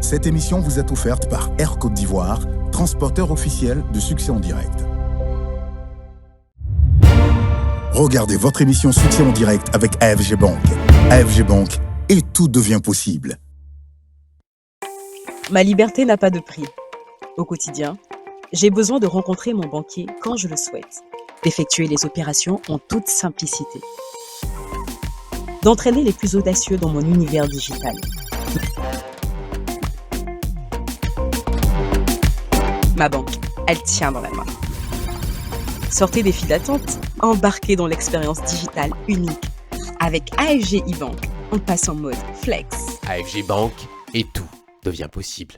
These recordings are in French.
Cette émission vous est offerte par Air Côte d'Ivoire, transporteur officiel de Succès en direct. Regardez votre émission Succès en direct avec AFG Bank. AFG Bank, et tout devient possible. Ma liberté n'a pas de prix. Au quotidien, j'ai besoin de rencontrer mon banquier quand je le souhaite, d'effectuer les opérations en toute simplicité, d'entraîner les plus audacieux dans mon univers digital. Ma banque, elle tient dans la main. Sortez des files d'attente, embarquez dans l'expérience digitale unique. Avec AFG e-Bank, on passe en mode flex. AFG Bank, et tout devient possible.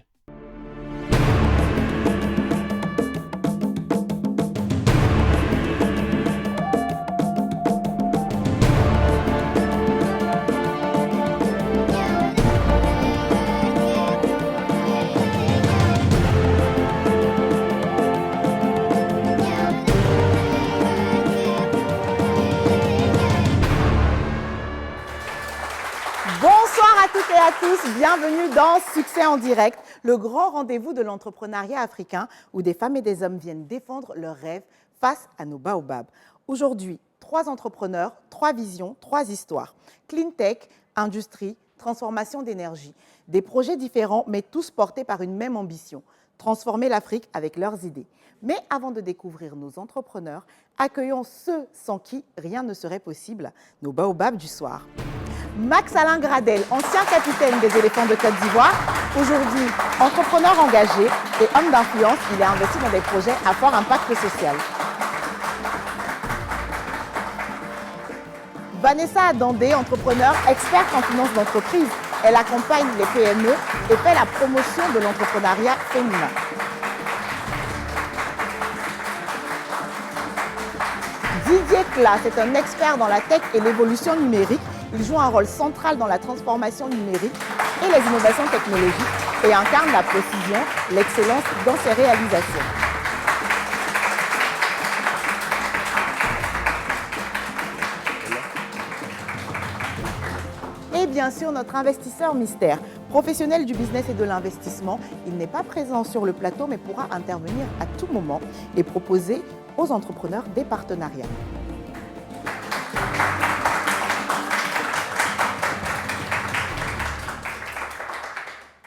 À tous, bienvenue dans Succès en direct, le grand rendez-vous de l'entrepreneuriat africain où des femmes et des hommes viennent défendre leurs rêves face à nos baobabs. Aujourd'hui, 3 entrepreneurs, 3 visions, 3 histoires. Clean tech, industrie, transformation d'énergie. Des projets différents mais tous portés par une même ambition, transformer l'Afrique avec leurs idées. Mais avant de découvrir nos entrepreneurs, accueillons ceux sans qui rien ne serait possible, nos baobabs du soir. Max-Alain Gradel, ancien capitaine des éléphants de Côte d'Ivoire, aujourd'hui entrepreneur engagé et homme d'influence, il est investi dans des projets à fort impact social. Vanessa Adandé, entrepreneur, experte en finance d'entreprise, elle accompagne les PME et fait la promotion de l'entrepreneuriat féminin. Didier Clas est un expert dans la tech et l'évolution numérique. Il joue un rôle central dans la transformation numérique et les innovations technologiques et incarne la précision, l'excellence dans ses réalisations. Et bien sûr, notre investisseur mystère, professionnel du business et de l'investissement, il n'est pas présent sur le plateau mais pourra intervenir à tout moment et proposer aux entrepreneurs des partenariats.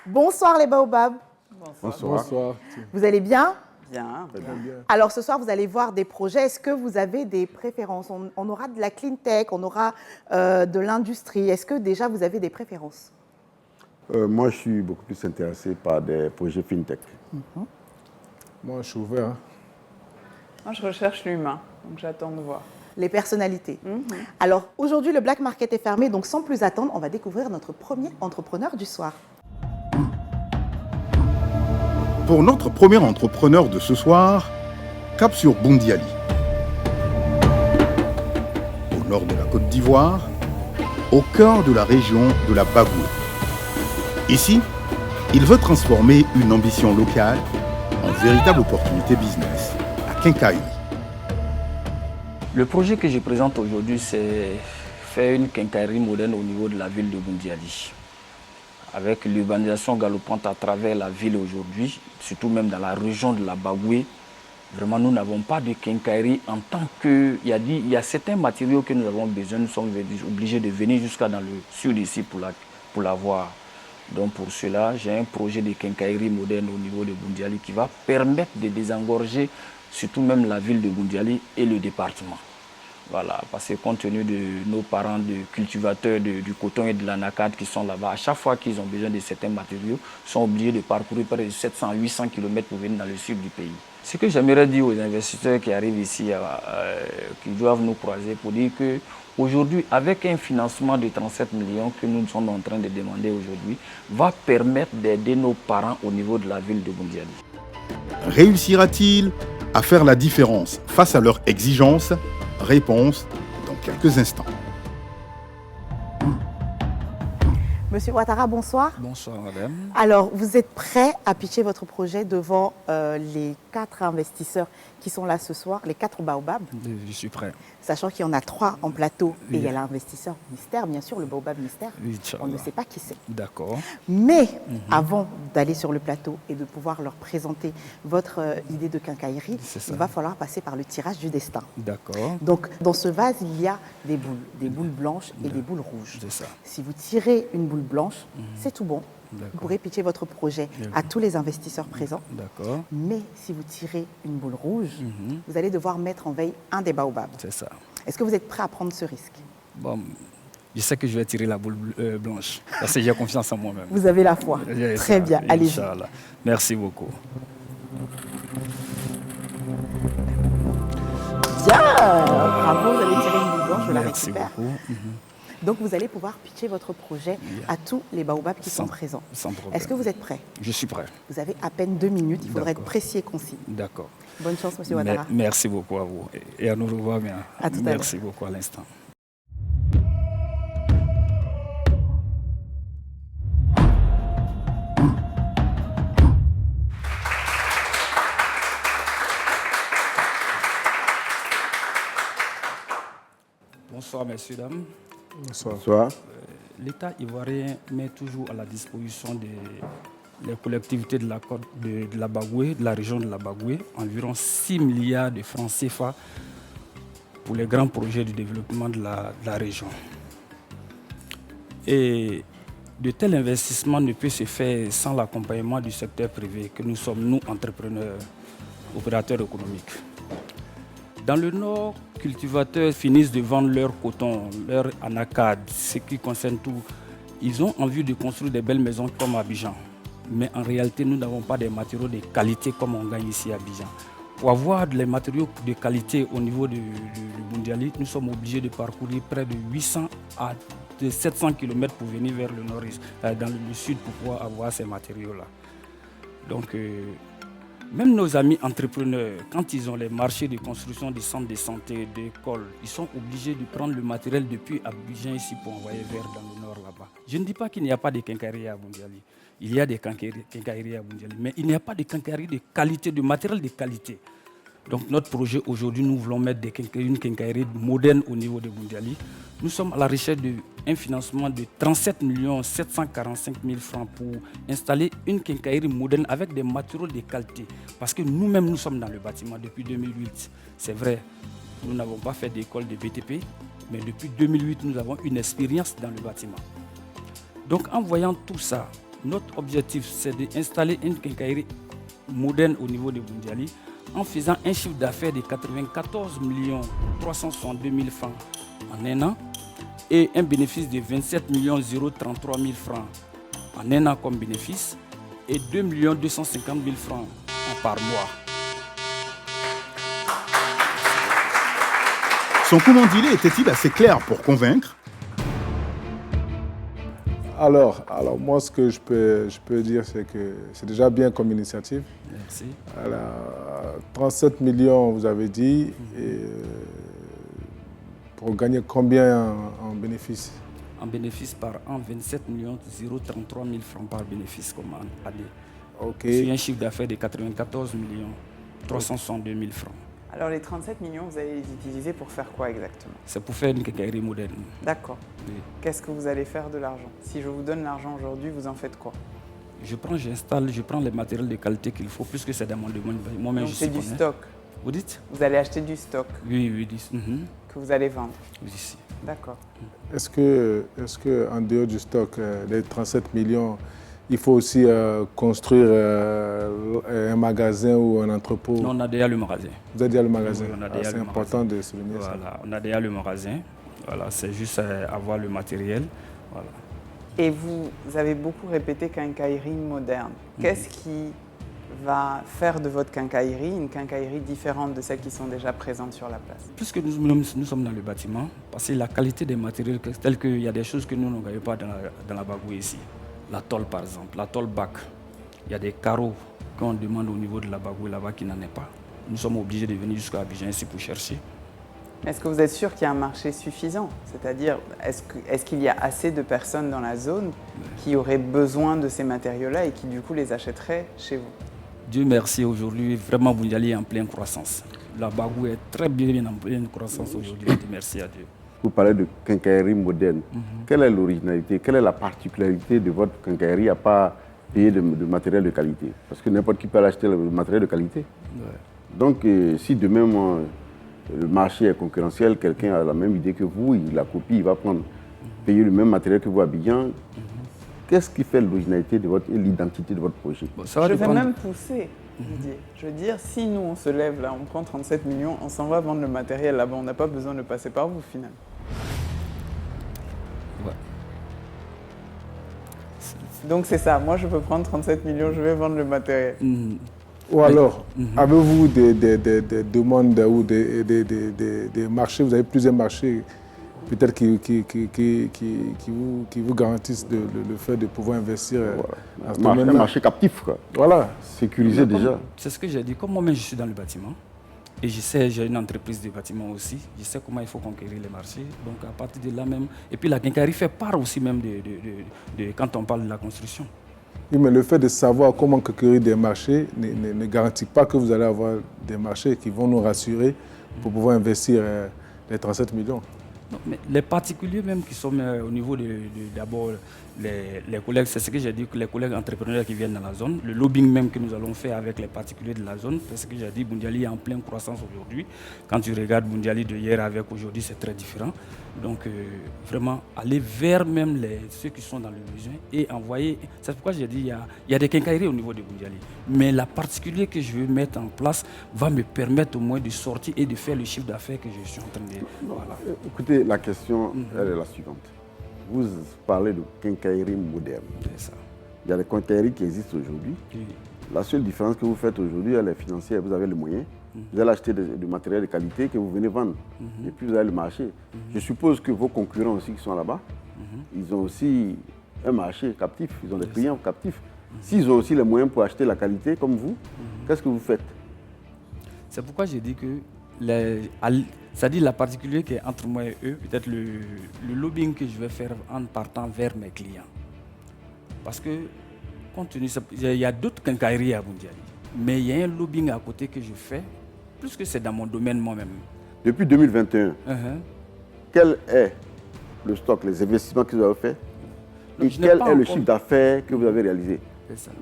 Bonsoir les baobabs. Bonsoir. Vous allez bien ? Bien. Alors ce soir, vous allez voir des projets. Est-ce que vous avez des préférences ? On aura de la clean tech, on aura de l'industrie. Est-ce que déjà vous avez des préférences ? Moi, je suis beaucoup plus intéressé par des projets fintech. Moi, je suis ouvert. Moi, je recherche l'humain, donc j'attends de voir. Les personnalités. Alors aujourd'hui, le black market est fermé, donc sans plus attendre, on va découvrir notre premier entrepreneur du soir. Pour notre premier entrepreneur de ce soir, cap sur Bondiali. Au nord de la Côte d'Ivoire, au cœur de la région de la Baboué. Ici, il veut transformer une ambition locale en véritable opportunité business, à Quincaillerie. Le projet que je présente aujourd'hui, c'est faire une quincaillerie moderne au niveau de la ville de Bondiali. Avec l'urbanisation galopante à travers la ville aujourd'hui, surtout même dans la région de la Baboué, vraiment nous n'avons pas de quincaillerie en tant que... Il y a certains matériaux que nous avons besoin, nous sommes obligés de venir jusqu'à dans le sud ici pour l'avoir. Donc pour cela, j'ai un projet de quincaillerie moderne au niveau de Bondiali qui va permettre de désengorger surtout même la ville de Bondiali et le département. Voilà, parce que compte tenu de nos parents de cultivateurs du coton et de l'anacate qui sont là-bas, à chaque fois qu'ils ont besoin de certains matériaux, ils sont obligés de parcourir près de 700-800 km pour venir dans le sud du pays. Ce que j'aimerais dire aux investisseurs qui arrivent ici, qui doivent nous croiser, pour dire qu'aujourd'hui, avec un financement de 37 millions que nous sommes en train de demander aujourd'hui, va permettre d'aider nos parents au niveau de la ville de Bondiali. Réussira-t-il à faire la différence face à leurs exigences ? Réponse dans quelques instants. Monsieur Ouattara, bonsoir. Bonsoir, madame. Alors, vous êtes prêt à pitcher votre projet devant les 4 investisseurs qui sont là ce soir, les 4 baobabs, Je suis prêt. sachant qu'il y en a 3 en plateau et il y a Oui. l'investisseur mystère, bien sûr, le baobab mystère. Oui, On ne Inch'Allah. sait pas qui c'est. D'accord. Mais avant d'aller sur le plateau et de pouvoir leur présenter votre idée de quincaillerie, C'est ça. il va falloir passer par le tirage du destin. D'accord. Donc, dans ce vase, il y a des boules blanches et des boules rouges. C'est ça. Si vous tirez une boule blanche, c'est tout bon. D'accord. Vous pourrez pitcher votre projet à tous les investisseurs présents. D'accord. Mais si vous tirez une boule rouge, Mhm. vous allez devoir mettre en veille un des baobabs. C'est ça. Est-ce que vous êtes prêt à prendre ce risque? Bon, je sais que je vais tirer la boule blanche parce que j'ai confiance en moi-même. Vous avez la foi. J'ai Très ça, bien, allez-y. Inch'Allah. Merci beaucoup. Bien. Bravo, vous avez tiré une boule blanche, je la Merci récupère. beaucoup. Donc, vous allez pouvoir pitcher votre projet à tous les baobabs qui sont présents. Sans problème. Est-ce que vous êtes prêt? Je suis prêt. Vous avez à peine 2 minutes. Il faudra être D'accord. précis et concis. D'accord. Bonne chance, Monsieur Ouattara. Merci beaucoup à vous. Et à nous revoir bien. À tout à l'heure. Merci beaucoup à l'instant. Bonsoir, messieurs, dames. Bonsoir. Bonsoir. L'État ivoirien met toujours à la disposition des les collectivités de la côte de la Bagoué, de la région de la Bagoué, environ 6 milliards de francs CFA pour les grands projets de développement de la région. Et de tels investissements ne peuvent se faire sans l'accompagnement du secteur privé, que nous sommes, nous, entrepreneurs, opérateurs économiques. Dans le nord, cultivateurs finissent de vendre leur coton, leur anacarde, ce qui concerne tout. Ils ont envie de construire des belles maisons comme à Abidjan. Mais en réalité, nous n'avons pas des matériaux de qualité comme on gagne ici à Abidjan. Pour avoir des matériaux de qualité au niveau du Boundiali, nous sommes obligés de parcourir près de 800 à 700 km pour venir vers le nord, dans le sud, pour pouvoir avoir ces matériaux-là. Donc, même nos amis entrepreneurs, quand ils ont les marchés de construction des centres de santé, d'écoles, ils sont obligés de prendre le matériel depuis Abidjan ici pour envoyer vers dans le nord là-bas. Je ne dis pas qu'il n'y a pas de quincaillerie à Boundiali. Il y a des quincailleries à Boundiali, mais il n'y a pas de quincaillerie de qualité, de matériel de qualité. Donc notre projet aujourd'hui, nous voulons mettre une quincaillerie moderne au niveau de Boundiali. Nous sommes à la recherche d'un financement de 37 745 000 francs pour installer une quincaillerie moderne avec des matériaux de qualité. Parce que nous-mêmes, nous sommes dans le bâtiment depuis 2008. C'est vrai, nous n'avons pas fait d'école de BTP, mais depuis 2008, nous avons une expérience dans le bâtiment. Donc en voyant tout ça, notre objectif, c'est d'installer une quincaillerie moderne au niveau de Boundiali en faisant un chiffre d'affaires de 94 362 000 francs en un an et un bénéfice de 27 033 000 francs en un an comme bénéfice et 2 250 000 francs par mois. Son commandilé était-il assez clair pour convaincre? Alors moi, ce que je peux dire, c'est que c'est déjà bien comme initiative. Merci. Alors, 37 millions, vous avez dit, et pour gagner combien en bénéfice? En bénéfice par an, 27 033 000 francs par bénéfice comme année. Ok. C'est un chiffre d'affaires de 94 362 000 francs. Alors les 37 millions, vous allez les utiliser pour faire quoi exactement? C'est pour faire une quincaillerie moderne. D'accord. Oui. Qu'est-ce que vous allez faire de l'argent? Si je vous donne l'argent aujourd'hui, vous en faites quoi? J'installe, je prends les matériels de qualité qu'il faut, puisque c'est dans mon domaine. Moi-même, Donc je c'est suis du connais. stock. Vous dites? Vous allez acheter du stock Oui. que vous allez vendre. Oui, ici. D'accord. Est-ce que en dehors du stock, les 37 millions, il faut aussi construire un magasin ou un entrepôt? Non, on a déjà le magasin. Vous avez déjà le magasin? Oui, on a déjà c'est le important de souligner ça. Voilà, on a déjà le magasin. Voilà, c'est juste avoir le matériel. Voilà. Et vous avez beaucoup répété quincaillerie moderne. Qu'est-ce qui va faire de votre quincaillerie une quincaillerie différente de celles qui sont déjà présentes sur la place? Puisque nous sommes dans le bâtiment, parce que la qualité des matériels, telles qu'il y a des choses que nous ne gagnons pas dans la Bagoué ici. La tôle par exemple, la tôle bac. Il y a des carreaux qu'on demande au niveau de la Bagoué là-bas qui n'en est pas. Nous sommes obligés de venir jusqu'à Abidjan ici pour chercher. Est-ce que vous êtes sûr qu'il y a un marché suffisant? C'est-à-dire, est-ce qu'il y a assez de personnes dans la zone qui auraient besoin de ces matériaux-là et qui du coup les achèteraient chez vous? Dieu merci, aujourd'hui, vraiment, Bundiali est en pleine croissance. La Bagou est très bien en pleine croissance aujourd'hui, merci à Dieu. Vous parlez de quincaillerie moderne. Quelle est l'originalité, quelle est la particularité de votre quincaillerie à part payer de matériel de qualité? Parce que n'importe qui peut acheter le matériel de qualité. Ouais. Donc, si demain, le marché est concurrentiel, quelqu'un a la même idée que vous, il la copie, il va prendre, payer le même matériel que vous à Abidjan. Qu'est-ce qui fait l'originalité de votre, et l'identité de votre projet? Bon, ça va Je vais dépendre. même pousser, Didier. Je veux dire, si nous on se lève là, on prend 37 millions, on s'en va vendre le matériel là-bas, on n'a pas besoin de passer par vous finalement. Ouais. Donc c'est ça, moi je peux prendre 37 millions, je vais vendre le matériel. Ou alors, avez-vous des demandes ou des marchés, vous avez plusieurs marchés peut-être qui vous garantissent le fait de pouvoir investir dans ce Un domaine-là. marché captif, quoi. Voilà. Sécurisé déjà. C'est ce que j'ai dit. Comme moi-même, je suis dans le bâtiment. Et je sais, j'ai une entreprise de bâtiment aussi. Je sais comment il faut conquérir les marchés. Donc à partir de là même. Et puis la quincaillerie fait part aussi même de quand on parle de la construction. Oui, mais le fait de savoir comment conquérir des marchés ne garantit pas que vous allez avoir des marchés qui vont nous rassurer pour pouvoir investir les 37 millions. Non, mais les particuliers même qui sont au niveau d'abord les collègues, c'est ce que j'ai dit, que les collègues entrepreneurs qui viennent dans la zone, le lobbying même que nous allons faire avec les particuliers de la zone, c'est ce que j'ai dit, Bundiali est en pleine croissance aujourd'hui. Quand tu regardes Bundiali de hier avec aujourd'hui, c'est très différent. Donc vraiment aller vers même ceux qui sont dans le besoin et envoyer. C'est pourquoi j'ai dit il y a des quincailleries au niveau de Bundiali. Mais la particulier que je veux mettre en place va me permettre au moins de sortir et de faire le chiffre d'affaires que je suis en train de... Voilà. Écoutez, la question elle est la suivante. Vous parlez de quincaillerie moderne. C'est ça. Il y a des quincailleries qui existent aujourd'hui. Oui. La seule différence que vous faites aujourd'hui, elle est financière. Vous avez les moyens. Vous allez acheter du matériel de qualité que vous venez vendre. Et puis vous avez le marché. Je suppose que vos concurrents aussi qui sont là-bas, ils ont aussi un marché captif. Ils ont des clients captifs. S'ils ont aussi les moyens pour acheter la qualité comme vous, qu'est-ce que vous faites? C'est pourquoi j'ai dit que c'est-à-dire la particulière qui est entre moi et eux, peut-être le lobbying que je vais faire en partant vers mes clients. Parce que, compte tenu, il y a d'autres quincailleries à Bundiali, mais il y a un lobbying à côté que je fais, plus que c'est dans mon domaine moi-même. Depuis 2021, quel est le stock, les investissements que vous avez faits et quel est le chiffre d'affaires que vous avez réalisé?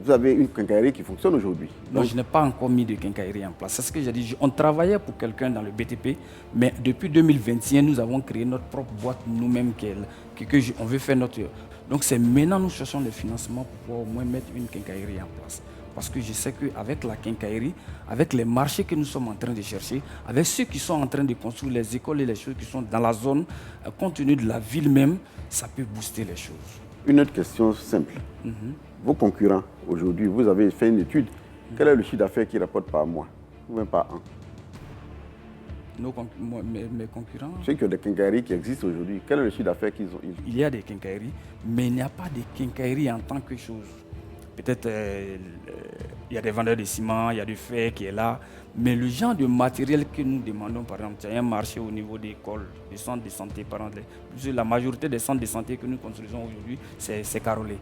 Vous avez une quincaillerie qui fonctionne aujourd'hui. Non, je n'ai pas encore mis de quincaillerie en place. C'est ce que j'ai dit. On travaillait pour quelqu'un dans le BTP, mais depuis 2021, nous avons créé notre propre boîte nous-mêmes on veut faire notre... Donc c'est maintenant nous cherchons le financement pour pouvoir au moins mettre une quincaillerie en place. Parce que je sais qu'avec la quincaillerie, avec les marchés que nous sommes en train de chercher, avec ceux qui sont en train de construire les écoles et les choses qui sont dans la zone, compte tenu de la ville même, ça peut booster les choses. Une autre question simple. Vos concurrents, aujourd'hui, vous avez fait une étude. Quel est le chiffre d'affaires qu'ils rapportent par mois ou même par an? Mes concurrents... Ceux qui ont des quincailleries qui existent aujourd'hui, quel est le chiffre d'affaires qu'ils ont? Il y a des quincailleries, mais il n'y a pas de quincaillerie en tant que chose. Peut-être il y a des vendeurs de ciment, il y a du fer qui est là, mais le genre de matériel que nous demandons, par exemple, il y a un marché au niveau des écoles, des centres de santé, par exemple, la majorité des centres de santé que nous construisons aujourd'hui, c'est carrelé.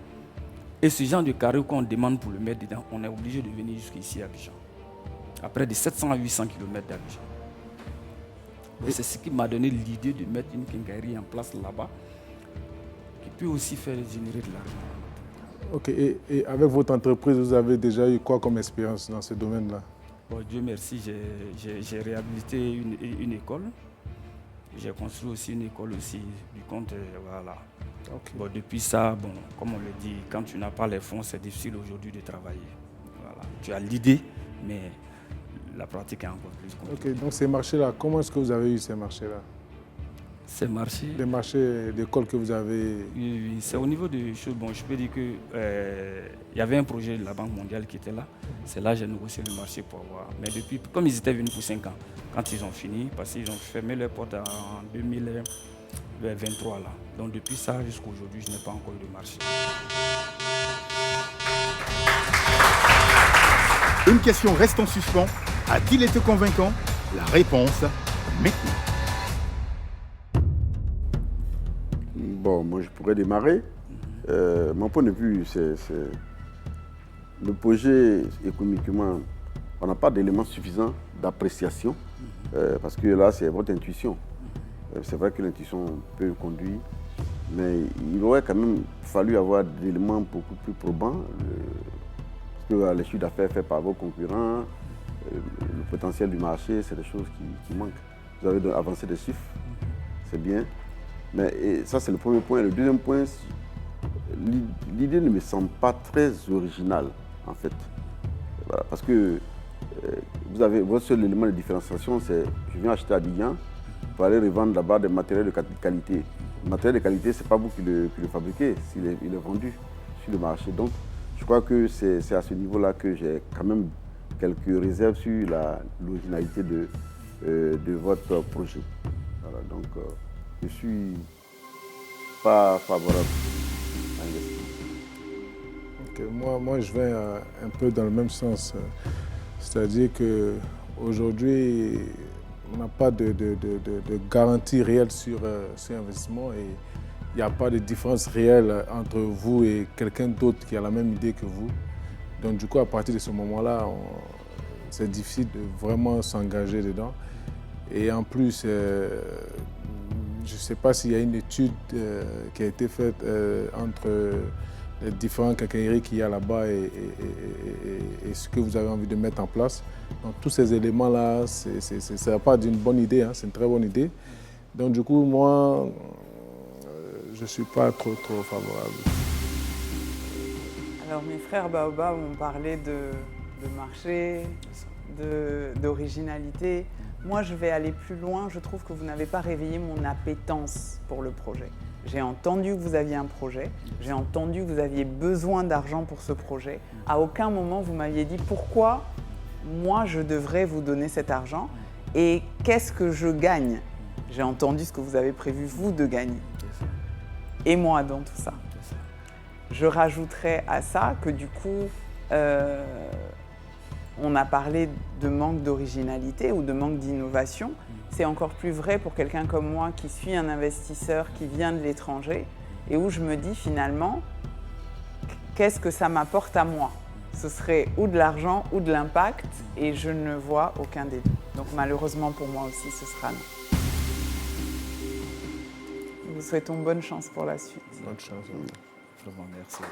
Et ce genre de carreau qu'on demande pour le mettre dedans, on est obligé de venir jusqu'ici à Abidjan. À près de 700 à 800 km d'Abidjan. C'est ce qui m'a donné l'idée de mettre une quincaillerie en place là-bas, qui peut aussi faire générer de l'argent. Ok, et avec votre entreprise, vous avez déjà eu quoi comme expérience dans ce domaine-là? Bon, Dieu merci, j'ai réhabilité une école. J'ai construit aussi une école aussi, du compte, voilà. Okay. Bon, depuis ça, bon, comme on le dit, quand tu n'as pas les fonds, c'est difficile aujourd'hui de travailler. Voilà. Tu as l'idée, mais la pratique est encore plus compliquée. Ok, donc ces marchés-là, comment est-ce que vous avez eu ces marchés-là? Ces marchés? Les marchés d'école que vous avez... Oui, c'est au niveau des choses. Bon, je peux dire qu'il y avait un projet de la Banque mondiale qui était là. C'est là que j'ai négocié le marché pour avoir. Mais depuis, comme ils étaient venus pour 5 ans, quand ils ont fini, parce qu'ils ont fermé leurs portes en 2023 là. Donc depuis ça jusqu'à aujourd'hui, je n'ai pas encore eu de marché. Une question reste en suspens. A-t-il été convaincant? La réponse maintenant. comment je pourrais démarrer. Mon point de vue, c'est le projet économiquement, on n'a pas d'éléments suffisants d'appréciation, parce que là, c'est votre intuition. C'est vrai que l'intuition peut conduire, mais il aurait quand même fallu avoir des éléments beaucoup plus probants, parce que les chiffres d'affaires faits par vos concurrents, le potentiel du marché, c'est des choses qui manquent. Vous avez avancé des chiffres, c'est bien, mais ça c'est le premier point. Le deuxième point, l'idée ne me semble pas très originale, en fait. Voilà, parce que votre seul élément de différenciation, c'est je viens acheter à Abidjan pour aller revendre là-bas des matériels de qualité. Le matériel de qualité, ce n'est pas vous qui le fabriquez, il est vendu sur le marché. Donc, je crois que c'est à ce niveau-là que j'ai quand même quelques réserves sur l'originalité de votre projet. Voilà, donc, je ne suis pas favorable à l'investissement. Moi, je vais un peu dans le même sens. C'est-à-dire qu'aujourd'hui, on n'a pas de garantie réelle sur cet investissement et il n'y a pas de différence réelle entre vous et quelqu'un d'autre qui a la même idée que vous. Donc du coup, à partir de ce moment-là, c'est difficile de vraiment s'engager dedans. Et en plus, je ne sais pas s'il y a une étude qui a été faite entre les différents quincailleries qu'il y a là-bas et ce que vous avez envie de mettre en place. Donc tous ces éléments-là, ça n'a pas d'une bonne idée, hein, c'est une très bonne idée. Donc du coup, moi, je ne suis pas trop favorable. Alors mes frères Baobab ont parlé de marché, d'originalité. Moi, je vais aller plus loin. Je trouve que vous n'avez pas réveillé mon appétence pour le projet. J'ai entendu que vous aviez un projet, j'ai entendu que vous aviez besoin d'argent pour ce projet. À aucun moment, vous m'aviez dit pourquoi moi, je devrais vous donner cet argent et qu'est-ce que je gagne. J'ai entendu ce que vous avez prévu, vous, de gagner. Et moi, dans tout ça. Je rajouterais à ça que du coup, on a parlé de manque d'originalité ou de manque d'innovation. C'est encore plus vrai pour quelqu'un comme moi qui suis un investisseur qui vient de l'étranger et où je me dis finalement, qu'est-ce que ça m'apporte à moi? Ce serait ou de l'argent ou de l'impact et je ne vois aucun des deux. Donc malheureusement pour moi aussi, ce sera non. Nous vous souhaitons bonne chance pour la suite. Bonne chance. Vraiment, merci.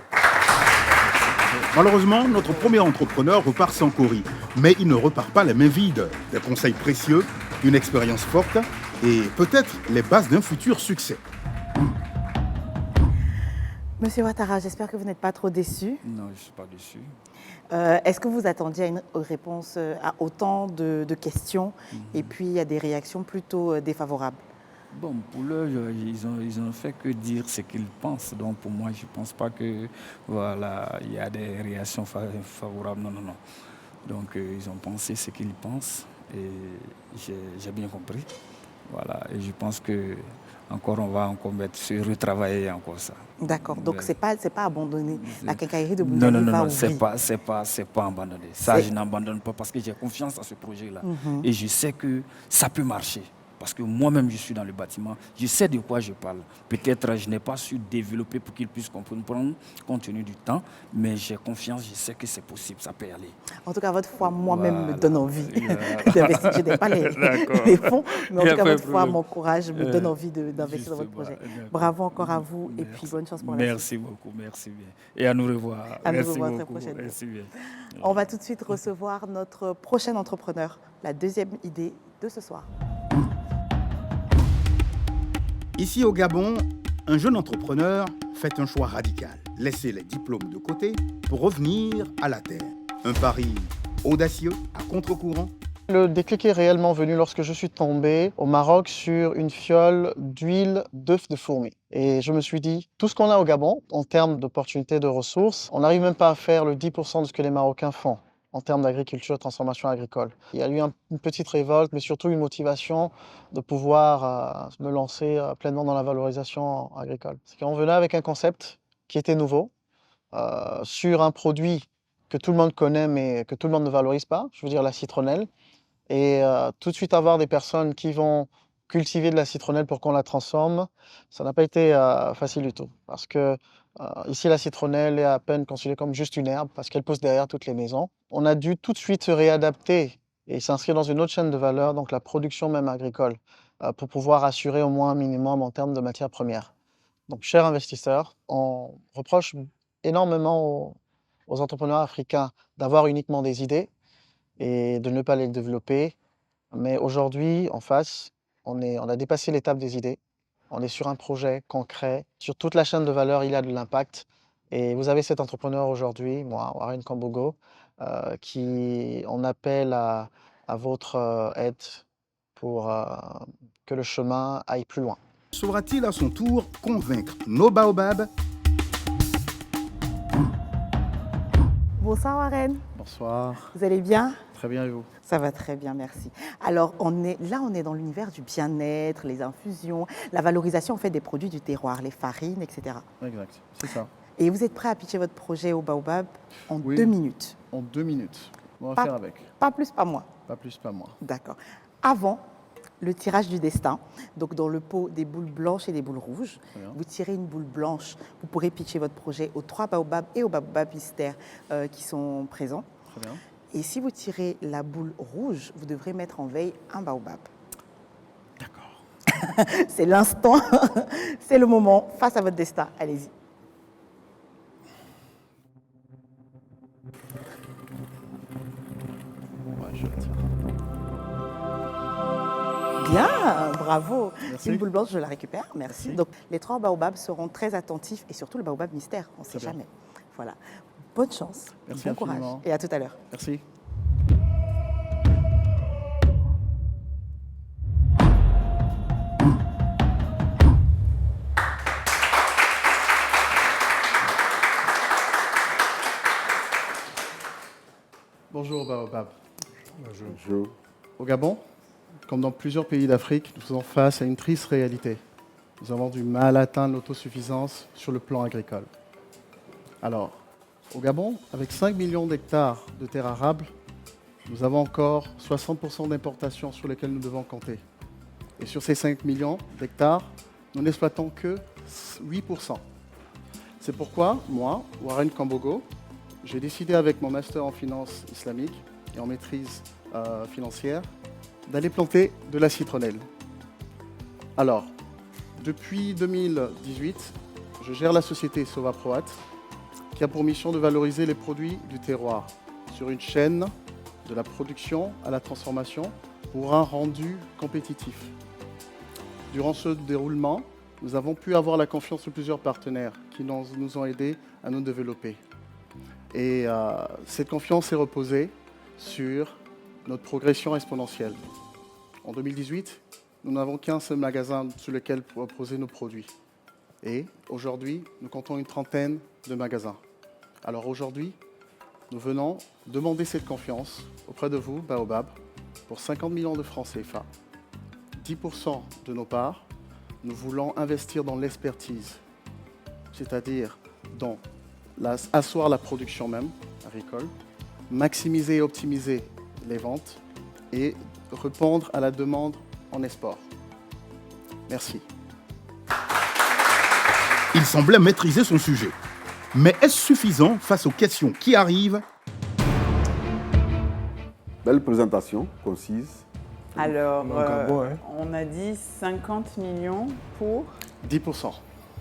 Malheureusement, notre premier entrepreneur repart sans Cory, mais il ne repart pas les mains vides. Des conseils précieux, une expérience forte et peut-être les bases d'un futur succès. Monsieur Ouattara, j'espère que vous n'êtes pas trop déçu. Non, je ne suis pas déçu. Est-ce que vous attendiez à une réponse à autant de questions et puis à des réactions plutôt défavorables? Bon, pour eux, ils ont fait que dire ce qu'ils pensent. Donc pour moi, je ne pense pas que voilà, il y a des réactions favorables. Non. Donc ils ont pensé ce qu'ils pensent et j'ai bien compris. Voilà, et je pense que encore on va encore retravailler encore ça. D'accord. Donc c'est pas abandonné. La quincaillerie de Bundiali Non, c'est pas abandonné. Ça, je n'abandonne pas parce que j'ai confiance à ce projet-là. Et je sais que ça peut marcher. Parce que moi-même, je suis dans le bâtiment, je sais de quoi je parle. Peut-être je n'ai pas su développer pour qu'ils puissent comprendre compte tenu du temps, mais j'ai confiance, je sais que c'est possible, ça peut aller. En tout cas, votre foi, moi-même, me donne envie d'investir. Je n'ai pas les fonds, mais en tout cas, votre foi, mon courage me donne envie d'investir dans votre projet. Bravo encore à vous et puis bonne chance pour la suite. Merci beaucoup, merci bien. Et à nous revoir. À nous revoir très prochainement. Merci bien. On va tout de suite recevoir notre prochain entrepreneur, la deuxième idée de ce soir. Ici au Gabon, un jeune entrepreneur fait un choix radical. Laisser les diplômes de côté pour revenir à la terre. Un pari audacieux, à contre-courant. Le déclic est réellement venu lorsque je suis tombé au Maroc sur une fiole d'huile d'œuf de fourmi. Et je me suis dit, tout ce qu'on a au Gabon, en termes d'opportunités de ressources, on n'arrive même pas à faire le 10% de ce que les Marocains font en termes d'agriculture et transformation agricole. Il y a eu une petite révolte, mais surtout une motivation de pouvoir me lancer pleinement dans la valorisation agricole. C'est qu'on venait avec un concept qui était nouveau, sur un produit que tout le monde connaît, mais que tout le monde ne valorise pas, je veux dire la citronnelle. Et tout de suite avoir des personnes qui vont cultiver de la citronnelle pour qu'on la transforme, ça n'a pas été facile du tout. Parce que ici, la citronnelle est à peine considérée comme juste une herbe, parce qu'elle pousse derrière toutes les maisons. On a dû tout de suite se réadapter et s'inscrire dans une autre chaîne de valeur, donc la production même agricole, pour pouvoir assurer au moins un minimum en termes de matières premières. Donc, chers investisseurs, on reproche énormément aux entrepreneurs africains d'avoir uniquement des idées et de ne pas les développer. Mais aujourd'hui, en face, on a dépassé l'étape des idées. On est sur un projet concret. Sur toute la chaîne de valeur, il y a de l'impact. Et vous avez cet entrepreneur aujourd'hui, moi, Warren Kambogo, qui on appelle à votre aide pour que le chemin aille plus loin. Saura-t-il à son tour convaincre nos baobabs? Bonsoir Warren. Bonsoir. Vous allez bien? Très bien et vous? Ça va très bien, merci. Alors, on est dans l'univers du bien-être, les infusions, la valorisation en fait des produits du terroir, les farines, etc. Exact, c'est ça. Et vous êtes prêt à pitcher votre projet au Baobab en Oui. 2 minutes? En 2 minutes. On va Pas- faire avec. Pas plus, pas moins. Pas plus, pas moins. D'accord. Avant le tirage du destin, donc dans le pot des boules blanches et des boules rouges, Très bien. vous tirez une boule blanche, vous pourrez pitcher votre projet aux 3 baobabs et aux baobab mystères qui sont présents. Très bien. Et si vous tirez la boule rouge, vous devrez mettre en veille un baobab. D'accord. C'est l'instant, c'est le moment, face à votre destin. Allez-y. Ouais, je tire. Bien, bravo. Merci. Une boule blanche, je la récupère. Merci. Merci. Donc, les 3 baobabs seront très attentifs et surtout le baobab mystère, on ne sait Très bien. jamais. Voilà. Bonne chance, Merci bon courage infiniment. et à tout à l'heure. Merci. Bonjour Baobab. Bonjour. Au Gabon, comme dans plusieurs pays d'Afrique, nous faisons face à une triste réalité. Nous avons du mal à atteindre l'autosuffisance sur le plan agricole. Alors, au Gabon, avec 5 millions d'hectares de terres arables, nous avons encore 60% d'importations sur lesquelles nous devons compter. Et sur ces 5 millions d'hectares, nous n'exploitons que 8%. C'est pourquoi, moi, Warren Kambogo, j'ai décidé avec mon master en finance islamique et en maîtrise financière d'aller planter de la citronnelle. Alors, depuis 2018, je gère la société Sova Proat, qui a pour mission de valoriser les produits du terroir sur une chaîne de la production à la transformation pour un rendu compétitif. Durant ce déroulement, nous avons pu avoir la confiance de plusieurs partenaires qui nous ont aidés à nous développer. Et cette confiance est reposée sur notre progression exponentielle. En 2018, nous n'avons qu'un seul magasin sur lequel proposer nos produits. Et aujourd'hui, nous comptons une trentaine de magasins. Alors aujourd'hui, nous venons demander cette confiance auprès de vous, Baobab, pour 50 millions de francs CFA. 10% de nos parts, nous voulons investir dans l'expertise, c'est-à-dire dans asseoir la production même agricole, maximiser et optimiser les ventes et répondre à la demande en export. Merci. Il semblait maîtriser son sujet. Mais est-ce suffisant face aux questions qui arrivent? Belle présentation, concise. Alors, Donc, bon, hein. on a dit 50 millions pour... 10%.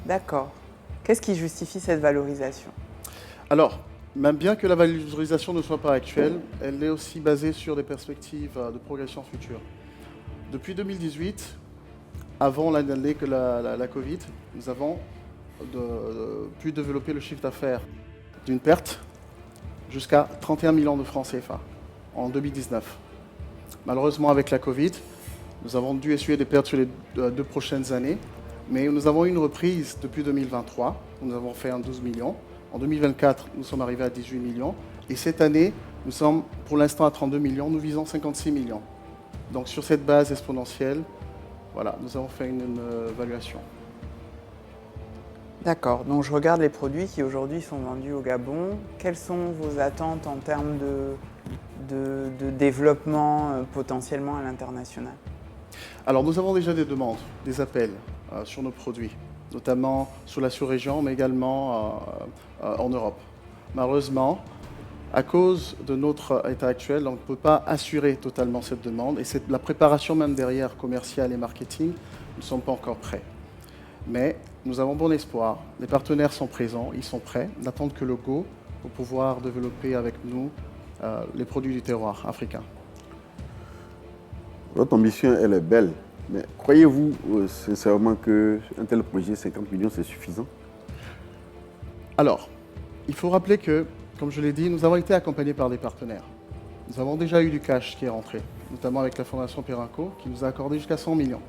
D'accord. Qu'est-ce qui justifie cette valorisation? Alors, même bien que la valorisation ne soit pas actuelle, elle est aussi basée sur des perspectives de progression future. Depuis 2018, avant l'année que la Covid, nous avons pu développer le chiffre d'affaires d'une perte jusqu'à 31 millions de francs CFA en 2019. Malheureusement, avec la Covid, nous avons dû essuyer des pertes sur les 2 prochaines années, mais nous avons eu une reprise depuis 2023, nous avons fait un 12 millions. En 2024, nous sommes arrivés à 18 millions. Et cette année, nous sommes pour l'instant à 32 millions, nous visons 56 millions. Donc sur cette base exponentielle, voilà, nous avons fait une évaluation. D'accord. Donc, je regarde les produits qui aujourd'hui sont vendus au Gabon. Quelles sont vos attentes en termes de développement potentiellement à l'international? Alors, nous avons déjà des demandes, des appels sur nos produits, notamment sur la sous-région, mais également en Europe. Malheureusement, à cause de notre état actuel, on ne peut pas assurer totalement cette demande et c'est la préparation même derrière commerciale et marketing, nous ne sommes pas encore prêts. Mais nous avons bon espoir, les partenaires sont présents, ils sont prêts, n'attendent que le go pour pouvoir développer avec nous les produits du terroir africain. Votre ambition, elle est belle, mais croyez-vous sincèrement qu'un tel projet, 50 millions, c'est suffisant? Alors, il faut rappeler que, comme je l'ai dit, nous avons été accompagnés par des partenaires. Nous avons déjà eu du cash qui est rentré, notamment avec la Fondation Perenco, qui nous a accordé jusqu'à 100 millions.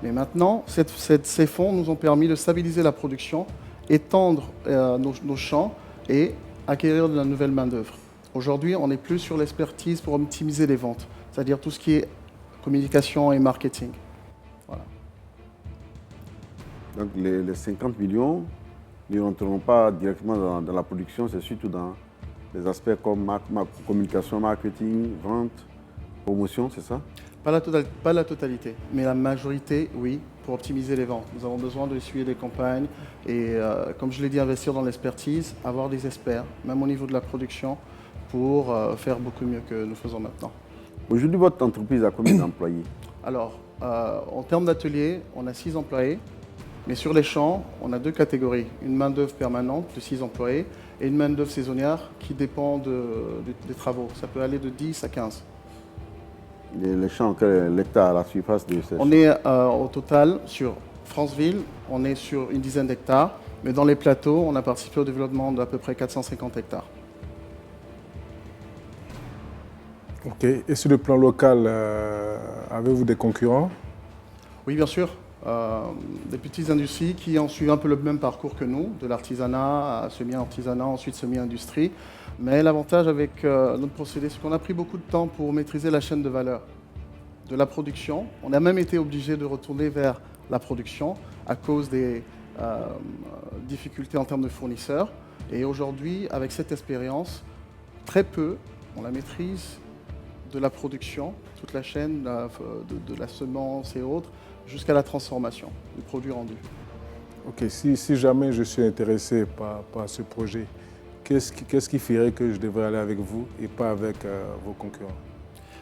Mais maintenant, ces fonds nous ont permis de stabiliser la production, étendre nos champs et acquérir de la nouvelle main-d'œuvre. Aujourd'hui, on n'est plus sur l'expertise pour optimiser les ventes, c'est-à-dire tout ce qui est communication et marketing. Voilà. Donc les 50 millions ne rentreront pas directement dans la production, c'est surtout dans les aspects comme communication, marketing, vente, promotion, c'est ça? Pas la totalité, mais la majorité, oui, pour optimiser les ventes. Nous avons besoin d'essuyer des campagnes et, comme je l'ai dit, investir dans l'expertise, avoir des experts, même au niveau de la production, pour faire beaucoup mieux que nous faisons maintenant. Aujourd'hui, votre entreprise a combien d'employés? Alors, en termes d'atelier, on a 6 employés, mais sur les champs, on a 2 catégories. Une main-d'œuvre permanente de 6 employés et une main-d'œuvre saisonnière qui dépend des travaux. Ça peut aller de 10 à 15. Les champs, l'hectare, la surface de ces champs? On est au total sur Franceville, on est sur une dizaine d'hectares, mais dans les plateaux, on a participé au développement d'à peu près 450 hectares. Ok. Et sur le plan local, avez-vous des concurrents? Oui, bien sûr. Des petites industries qui ont suivi un peu le même parcours que nous, de l'artisanat à semi-artisanat, ensuite semi-industrie. Mais l'avantage avec notre procédé, c'est qu'on a pris beaucoup de temps pour maîtriser la chaîne de valeur de la production. On a même été obligé de retourner vers la production à cause des difficultés en termes de fournisseurs. Et aujourd'hui, avec cette expérience, très peu, on la maîtrise de la production, toute la chaîne de la semence et autres, jusqu'à la transformation du produit rendu. Ok, si jamais je suis intéressé par ce projet, qu'est-ce qui ferait que je devrais aller avec vous et pas avec vos concurrents?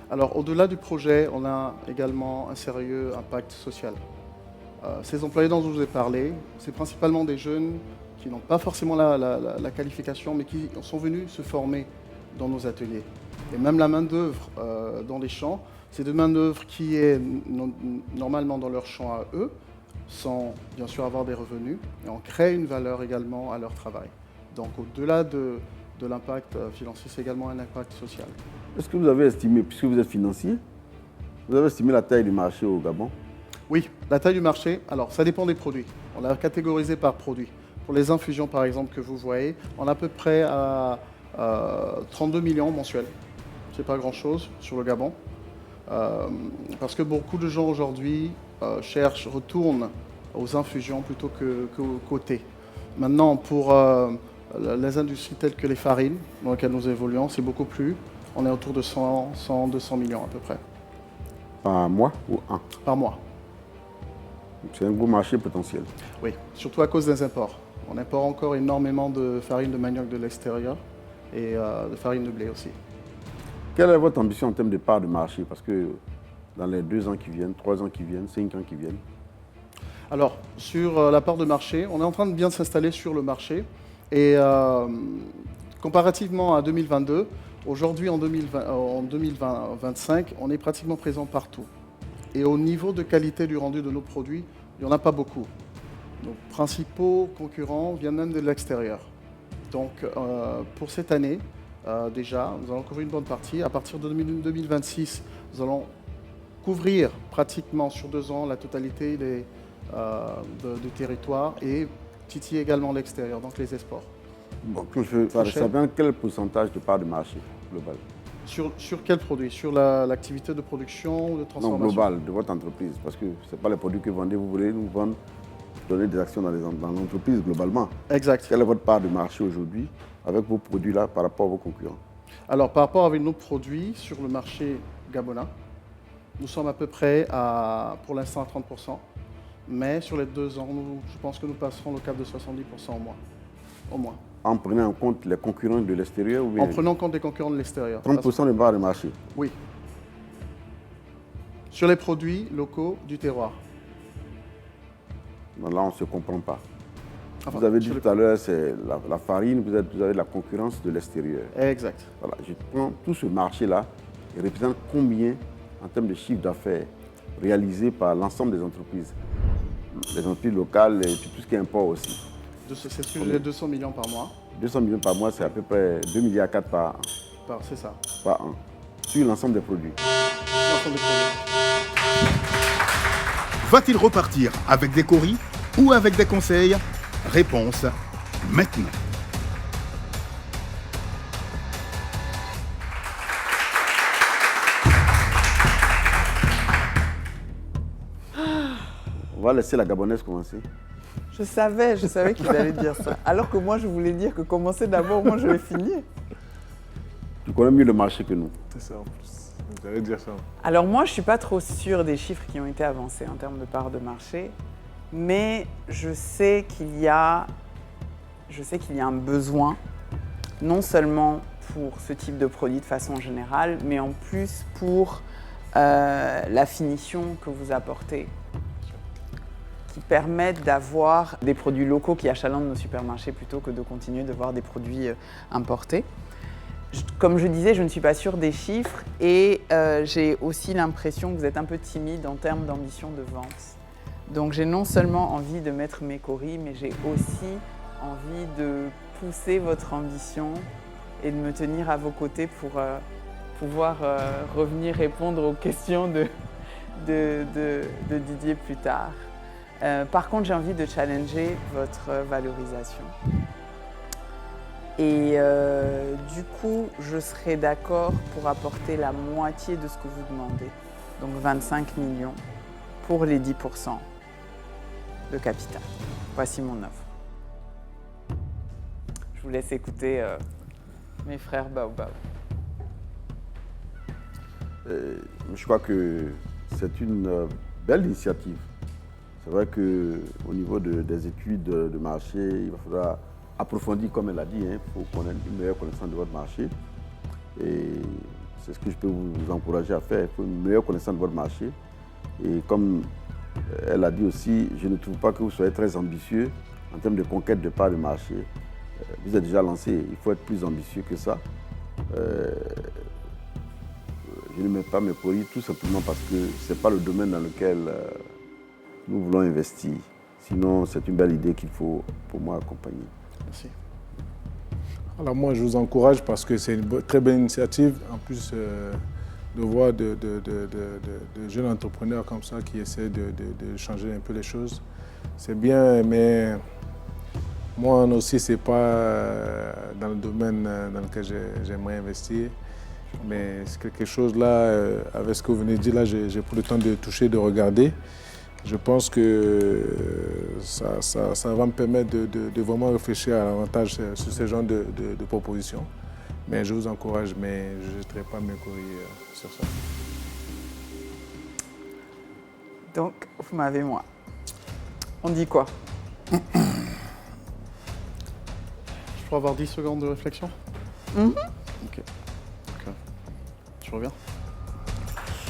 Alors, au-delà du projet, on a également un sérieux impact social. Ces employés dont je vous ai parlé, c'est principalement des jeunes qui n'ont pas forcément la qualification, mais qui sont venus se former dans nos ateliers. Et même la main-d'œuvre dans les champs, c'est de main-d'œuvre qui est normalement dans leur champ à eux, sans bien sûr avoir des revenus, et on crée une valeur également à leur travail. Donc au-delà de l'impact financier, c'est également un impact social. Est-ce que vous avez estimé, puisque vous êtes financier, vous avez estimé la taille du marché au Gabon? Oui, la taille du marché, alors ça dépend des produits. On l'a catégorisé par produit. Pour les infusions par exemple que vous voyez, on est à peu près à 32 millions mensuels. C'est pas grand-chose sur le Gabon. Parce que beaucoup de gens aujourd'hui retournent aux infusions plutôt qu'au thé. Maintenant, pour les industries telles que les farines, dans lesquelles nous évoluons, c'est beaucoup plus. On est autour de 200 millions à peu près. Par mois ou un? Par mois. C'est un gros marché potentiel. Oui, surtout à cause des imports. On importe encore énormément de farine de manioc de l'extérieur et de farine de blé aussi. Quelle est votre ambition en termes de part de marché? Parce que dans les 2 ans qui viennent, 3 ans qui viennent, 5 ans qui viennent. Alors, sur la part de marché, on est en train de bien s'installer sur le marché. Et comparativement à 2022, aujourd'hui en 2025, on est pratiquement présent partout. Et au niveau de qualité du rendu de nos produits, il n'y en a pas beaucoup. Nos principaux concurrents viennent même de l'extérieur. Donc, pour cette année, déjà, nous allons couvrir une bonne partie. À partir de 2026, nous allons couvrir pratiquement sur 2 ans la totalité du territoire et titiller également l'extérieur, donc les exports. Bon, je savoir quel pourcentage de part de marché global? Sur quel produit? Sur l'activité de production ou de transformation? Non, global, de votre entreprise, parce que ce n'est pas les produits que vous vendez, vous voulez nous vendre, donner des actions dans l'entreprise globalement. Exact. Quelle est votre part de marché aujourd'hui avec vos produits-là par rapport à vos concurrents? Alors, par rapport avec nos produits sur le marché gabonais, Nous sommes à peu près, pour l'instant, à 30%. Mais sur les 2 ans, je pense que nous passerons le cap de 70% au moins. En prenant en compte les concurrents de l'extérieur ou bien... En prenant en compte les concurrents de l'extérieur. 30% de part de marché. Oui. Sur les produits locaux du terroir. Non, là, on ne se comprend pas. Enfin, vous avez dit tout à l'heure, c'est la farine, vous avez de la concurrence de l'extérieur. Exact. Voilà, je prends tout ce marché-là, il représente combien en termes de chiffre d'affaires réalisé par l'ensemble des entreprises? Les entreprises locales et puis tout ce qui est import aussi. C'est ce que j'ai, 200 millions par mois. 200 millions par mois, c'est à peu près 2,4 milliards par an. C'est ça. Par an. Sur l'ensemble des produits. L'ensemble des produits. Va-t-il repartir avec des coris ou avec des conseils? Réponse maintenant. On va laisser la Gabonaise commencer. Je savais qu'il allait dire ça. Alors que moi, je voulais dire que commencer d'abord, moi, je vais finir. Tu connais mieux le marché que nous. C'est ça en plus. Vous allez dire ça. Alors moi, je ne suis pas trop sûre des chiffres qui ont été avancés en termes de part de marché, mais je sais qu'il y a un besoin, non seulement pour ce type de produit de façon générale, mais en plus pour la finition que vous apportez, qui permettent d'avoir des produits locaux qui achalandent nos supermarchés plutôt que de continuer de voir des produits importés. Comme je disais, je ne suis pas sûre des chiffres et j'ai aussi l'impression que vous êtes un peu timide en termes d'ambition de vente. Donc j'ai non seulement envie de mettre mes coris, mais j'ai aussi envie de pousser votre ambition et de me tenir à vos côtés pour pouvoir revenir répondre aux questions de Didier plus tard. Par contre, j'ai envie de challenger votre valorisation. Et du coup, je serais d'accord pour apporter la moitié de ce que vous demandez, donc 25 millions pour les 10% de capital. Voici mon offre. Je vous laisse écouter mes frères Baobab. Je crois que c'est une belle initiative. C'est vrai qu'au niveau des études de marché, il va falloir approfondir, comme elle a dit, il faut connaître une meilleure connaissance de votre marché. Et c'est ce que je peux vous encourager à faire. Il faut une meilleure connaissance de votre marché. Et comme elle a dit aussi, je ne trouve pas que vous soyez très ambitieux en termes de conquête de part de marché. Vous êtes déjà lancé, il faut être plus ambitieux que ça. Je ne mets pas mes coris tout simplement parce que ce n'est pas le domaine dans lequel nous voulons investir. Sinon, c'est une belle idée qu'il faut, pour moi, accompagner. Merci. Alors moi, je vous encourage parce que c'est une très belle initiative. En plus, de voir de jeunes entrepreneurs comme ça qui essaient de changer un peu les choses. C'est bien, mais moi aussi, ce n'est pas dans le domaine dans lequel j'aimerais investir. Mais c'est quelque chose là, avec ce que vous venez de dire là, j'ai pris le temps de toucher, de regarder. Je pense que ça va me permettre de vraiment réfléchir à l'avantage sur ce genre de propositions. Mais je vous encourage, mais je ne jetterai pas mes courriers sur ça. Donc, vous m'avez moi. On dit quoi? Je peux avoir 10 secondes de réflexion? Ok. Je reviens.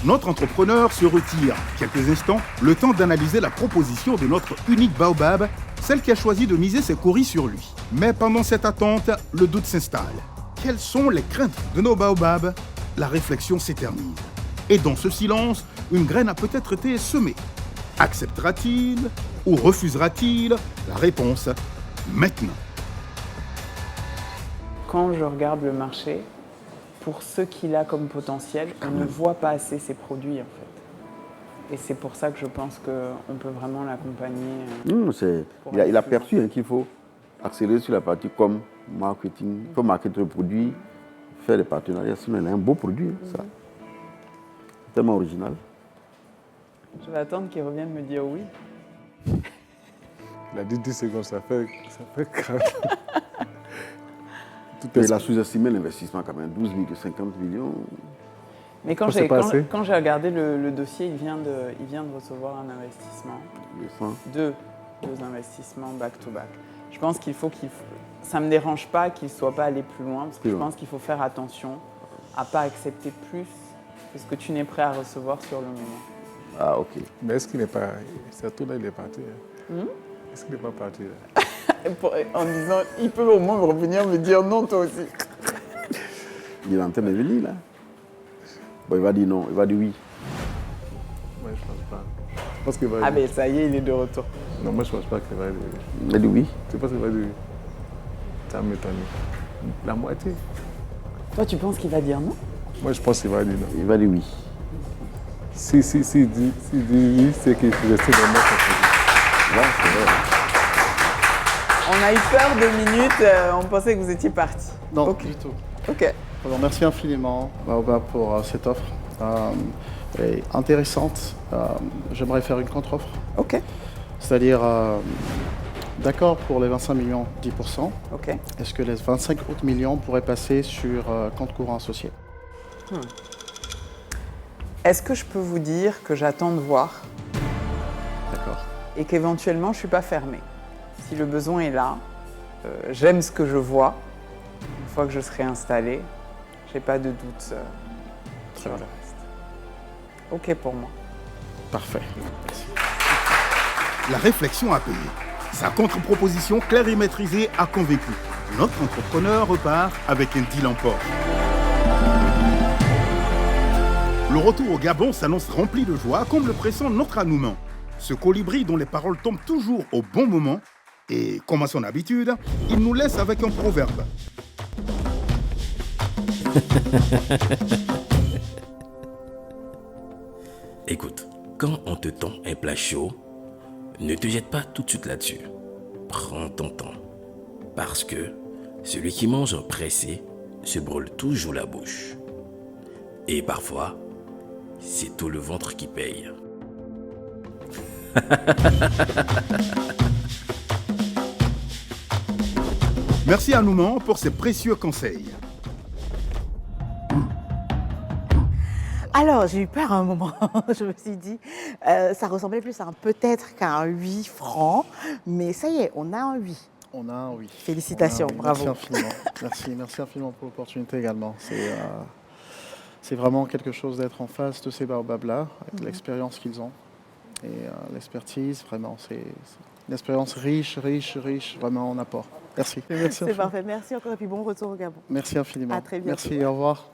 Notre entrepreneur se retire quelques instants, le temps d'analyser la proposition de notre unique Baobab, celle qui a choisi de miser ses coris sur lui. Mais pendant cette attente, le doute s'installe. Quelles sont les craintes de nos Baobabs? La réflexion s'éternise. Et dans ce silence, une graine a peut-être été semée. Acceptera-t-il ou refusera-t-il? La réponse, maintenant. Quand je regarde le marché, pour ce qu'il a comme potentiel, on ne voit pas assez ses produits en fait. Et c'est pour ça que je pense qu'on peut vraiment l'accompagner. Il a perçu qu'il faut accélérer sur la partie comme marketing. Il faut marketer le produit, faire des partenariats. Sinon, il a un beau produit, ça. Tellement original. Je vais attendre qu'il revienne me dire oui. Il a dit 10 secondes, ça fait grave. Il a sous-estimé l'investissement quand même, 12 000 de 50 millions. Mais quand c'est pas assez. quand j'ai regardé le dossier, il vient de recevoir un investissement. Deux investissements back-to-back. Je pense ça ne me dérange pas qu'il ne soit pas allé plus loin, parce que je pense qu'il faut faire attention à ne pas accepter plus que ce que tu n'es prêt à recevoir sur le moment. Ah, ok. Mais est-ce qu'il n'est pas... Surtout là, il est parti. Est-ce qu'il n'est pas parti là? En disant, il peut au moins revenir me dire non, toi aussi. Il est en train de venir, là. Bon, il va dire non, il va dire oui. Moi, je pense pas. Je pense qu'il va dire... Ah, ben ça y est, il est de retour. Non, moi, je pense pas qu'il va dire oui. Il va dire oui. Tu penses qu'il va dire oui? Ça m'étonne. La moitié. Toi, tu penses qu'il va dire non? Moi, je pense qu'il va dire non. Il va dire oui. Si il dit oui, c'est qu'il faut rester dans notre projet. Là, c'est vrai. On a eu peur 2 minutes, on pensait que vous étiez parti. Non, du tout. Ok. Alors, merci infiniment, Baobab, pour cette offre. Elle est intéressante. J'aimerais faire une contre-offre. Ok. C'est-à-dire, d'accord pour les 25 millions, 10%. Ok. Est-ce que les 25 autres millions pourraient passer sur compte courant associé? Est-ce que je peux vous dire que j'attends de voir D'accord. et qu'éventuellement je ne suis pas fermée? Si le besoin est là, j'aime ce que je vois. Une fois que je serai installée, je n'ai pas de doute sur le reste. Ok pour moi. Parfait. La réflexion a payé. Sa contre-proposition claire et maîtrisée a convaincu. Notre entrepreneur repart avec un deal en poche. Le retour au Gabon s'annonce rempli de joie, comme le pressent notre Anouman. Ce colibri dont les paroles tombent toujours au bon moment. Et comme à son habitude, il nous laisse avec un proverbe. Écoute, quand on te tend un plat chaud, ne te jette pas tout de suite là-dessus. Prends ton temps. Parce que celui qui mange en pressé se brûle toujours la bouche. Et parfois, c'est tout le ventre qui paye. Merci à Nouman pour ses précieux conseils. Alors, j'ai eu peur à un moment. Je me suis dit, ça ressemblait plus à un peut-être qu'à un 8 francs. Mais ça y est, on a un 8. On a un oui. Félicitations, On a un oui. bravo. Merci infiniment. Merci infiniment pour l'opportunité également. C'est vraiment quelque chose d'être en face de ces baobabs-là, avec l'expérience qu'ils ont. Et l'expertise, vraiment, c'est une expérience riche, vraiment en apport. Merci. C'est parfait. Merci encore et puis bon retour au Gabon. Merci infiniment. À très bientôt. Merci, au revoir.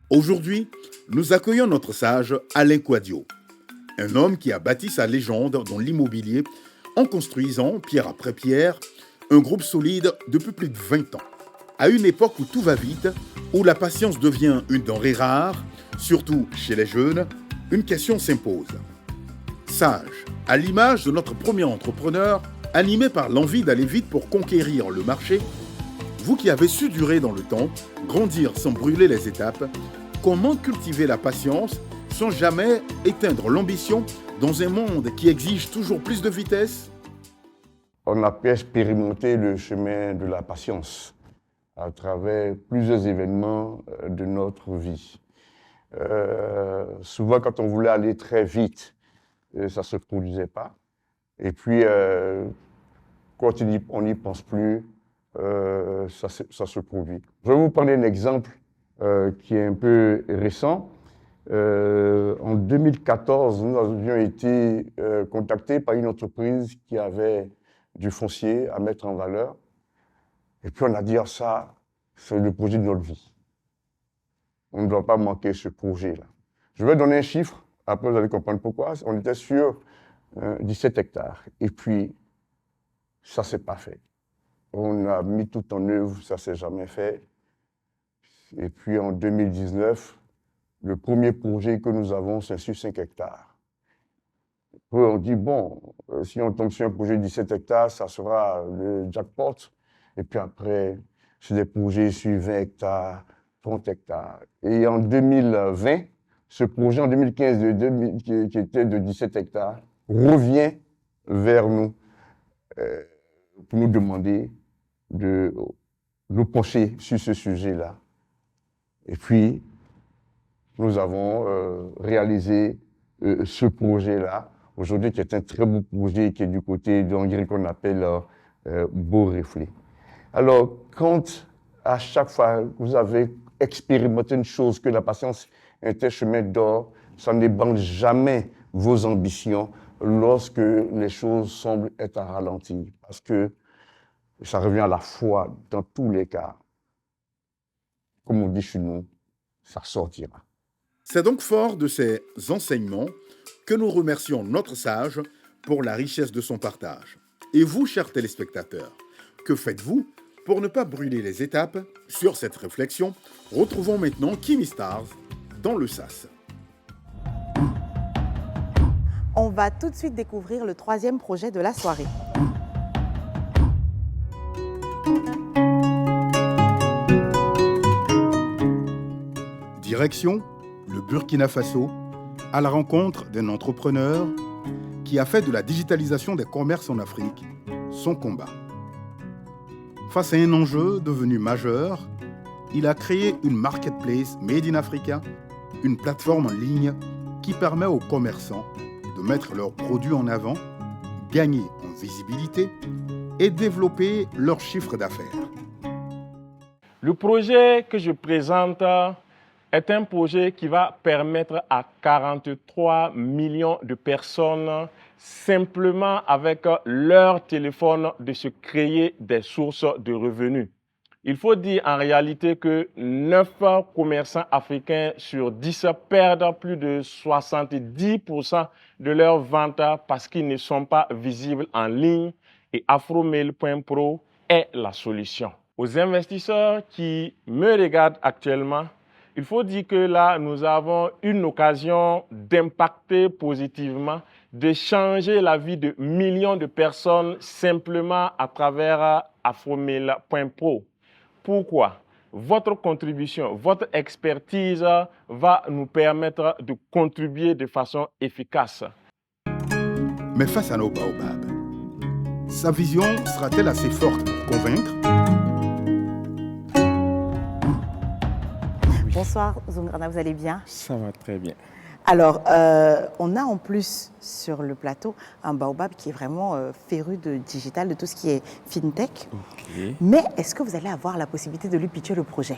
Aujourd'hui, nous accueillons notre sage Alain Quadio, un homme qui a bâti sa légende dans l'immobilier en construisant, pierre après pierre, un groupe solide depuis plus de 20 ans. À une époque où tout va vite, où la patience devient une denrée rare, surtout chez les jeunes, une question s'impose. Sage, à l'image de notre premier entrepreneur, animé par l'envie d'aller vite pour conquérir le marché, vous qui avez su durer dans le temps, grandir sans brûler les étapes, comment cultiver la patience sans jamais éteindre l'ambition dans un monde qui exige toujours plus de vitesse? On a pu expérimenter le chemin de la patience à travers plusieurs événements de notre vie. Souvent, quand on voulait aller très vite, ça ne se produisait pas. Et puis, quand on n'y pense plus, ça se produit. Je vais vous prendre un exemple qui est un peu récent. En 2014, nous avions été contactés par une entreprise qui avait du foncier à mettre en valeur. Et puis on a dit, ça, c'est le projet de notre vie. On ne doit pas manquer ce projet-là. Je vais donner un chiffre, après vous allez comprendre pourquoi. On était sur 17 hectares. Et puis, ça ne s'est pas fait. On a mis tout en œuvre, ça ne s'est jamais fait. Et puis en 2019, le premier projet que nous avons, c'est sur 5 hectares. Après, on dit, bon, si on tombe sur un projet de 17 hectares, ça sera le jackpot. Et puis après, c'est des projets sur 20 hectares, 30 hectares. Et en 2020, ce projet en 2015 qui était de 17 hectares revient vers nous pour nous demander nous pencher sur ce sujet-là. Et puis, nous avons réalisé ce projet-là, aujourd'hui qui est un très beau projet qui est du côté de Hongrie qu'on appelle Beau Reflet. Alors, quand à chaque fois vous avez expérimenté une chose, que la patience est un chemin d'or, ça n'ébranle jamais vos ambitions lorsque les choses semblent être à ralenti. Parce que ça revient à la foi dans tous les cas. Comme on dit chez nous, ça sortira. C'est donc fort de ces enseignements que nous remercions notre sage pour la richesse de son partage. Et vous, chers téléspectateurs, que faites-vous pour ne pas brûler les étapes? Sur cette réflexion, retrouvons maintenant Kimi Stars dans le SAS. On va tout de suite découvrir le troisième projet de la soirée. Direction, le Burkina Faso, à la rencontre d'un entrepreneur qui a fait de la digitalisation des commerces en Afrique son combat. Face à un enjeu devenu majeur, il a créé une marketplace Made in Africa, une plateforme en ligne qui permet aux commerçants de mettre leurs produits en avant, gagner en visibilité et développer leur chiffre d'affaires. Le projet que je présente est un projet qui va permettre à 43 millions de personnes, simplement avec leur téléphone, de se créer des sources de revenus. Il faut dire en réalité que 9 commerçants africains sur 10 perdent plus de 70% de leurs ventes parce qu'ils ne sont pas visibles en ligne, et Afromail.pro est la solution. Aux investisseurs qui me regardent actuellement, il faut dire que là, nous avons une occasion d'impacter positivement, de changer la vie de millions de personnes simplement à travers Afromail.pro. Pourquoi? Votre contribution, votre expertise va nous permettre de contribuer de façon efficace. Mais face à nos baobabs, sa vision sera-t-elle assez forte pour convaincre? Bonsoir Zungrana, vous allez bien? Ça va très bien. Alors, on a en plus sur le plateau un baobab qui est vraiment féru de digital, de tout ce qui est fintech. Okay. Mais est-ce que vous allez avoir la possibilité de lui pitcher le projet?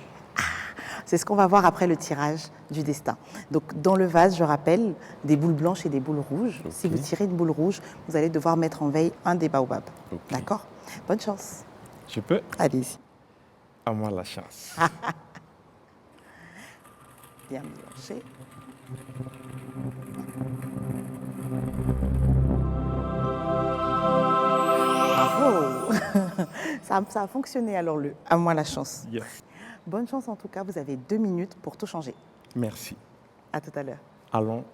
C'est ce qu'on va voir après le tirage du destin. Donc, dans le vase, je rappelle, des boules blanches et des boules rouges. Okay. Si vous tirez une boule rouge, vous allez devoir mettre en veille un des baobabs. Okay. D'accord? Bonne chance. Je peux? Allez-y. À moi la chance. Bien mélangé. Bravo. Ça a fonctionné alors, à moi la chance. Yes. Bonne chance en tout cas, vous avez 2 minutes pour tout changer. Merci. À tout à l'heure. Allons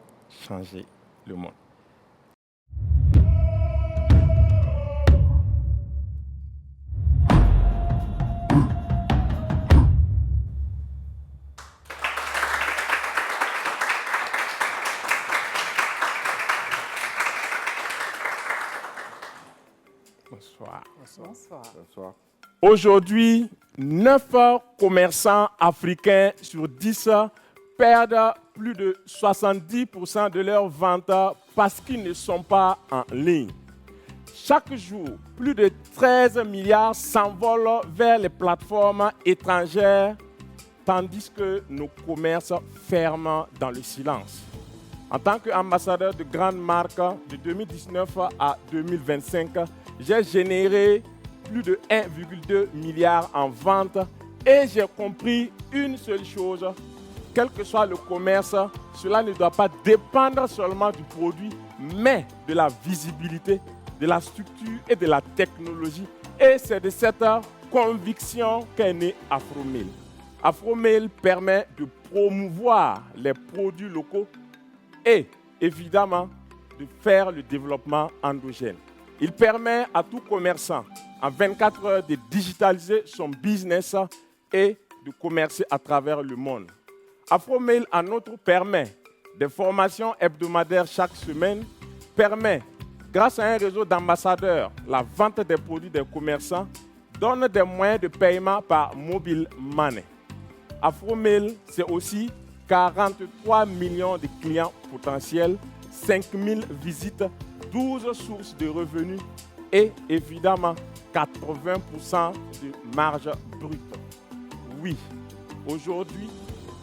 changer le monde. Bonsoir. Bonsoir. Bonsoir. Aujourd'hui, 9 commerçants africains sur 10 perdent plus de 70% de leurs ventes parce qu'ils ne sont pas en ligne. Chaque jour, plus de 13 milliards s'envolent vers les plateformes étrangères, tandis que nos commerces ferment dans le silence. En tant qu'ambassadeur de grandes marques de 2019 à 2025, j'ai généré plus de 1,2 milliard en vente et j'ai compris une seule chose, quel que soit le commerce, cela ne doit pas dépendre seulement du produit, mais de la visibilité, de la structure et de la technologie. Et c'est de cette conviction qu'est né Afromail. Afromail permet de promouvoir les produits locaux et évidemment de faire le développement endogène. Il permet à tout commerçant en 24 heures de digitaliser son business et de commercer à travers le monde. Afromail, en outre, permet des formations hebdomadaires chaque semaine, permet, grâce à un réseau d'ambassadeurs, la vente des produits des commerçants, donne des moyens de paiement par mobile money. Afromail, c'est aussi 43 millions de clients potentiels, 5000 visites, 12 sources de revenus et évidemment 80% de marge brute. Oui, aujourd'hui,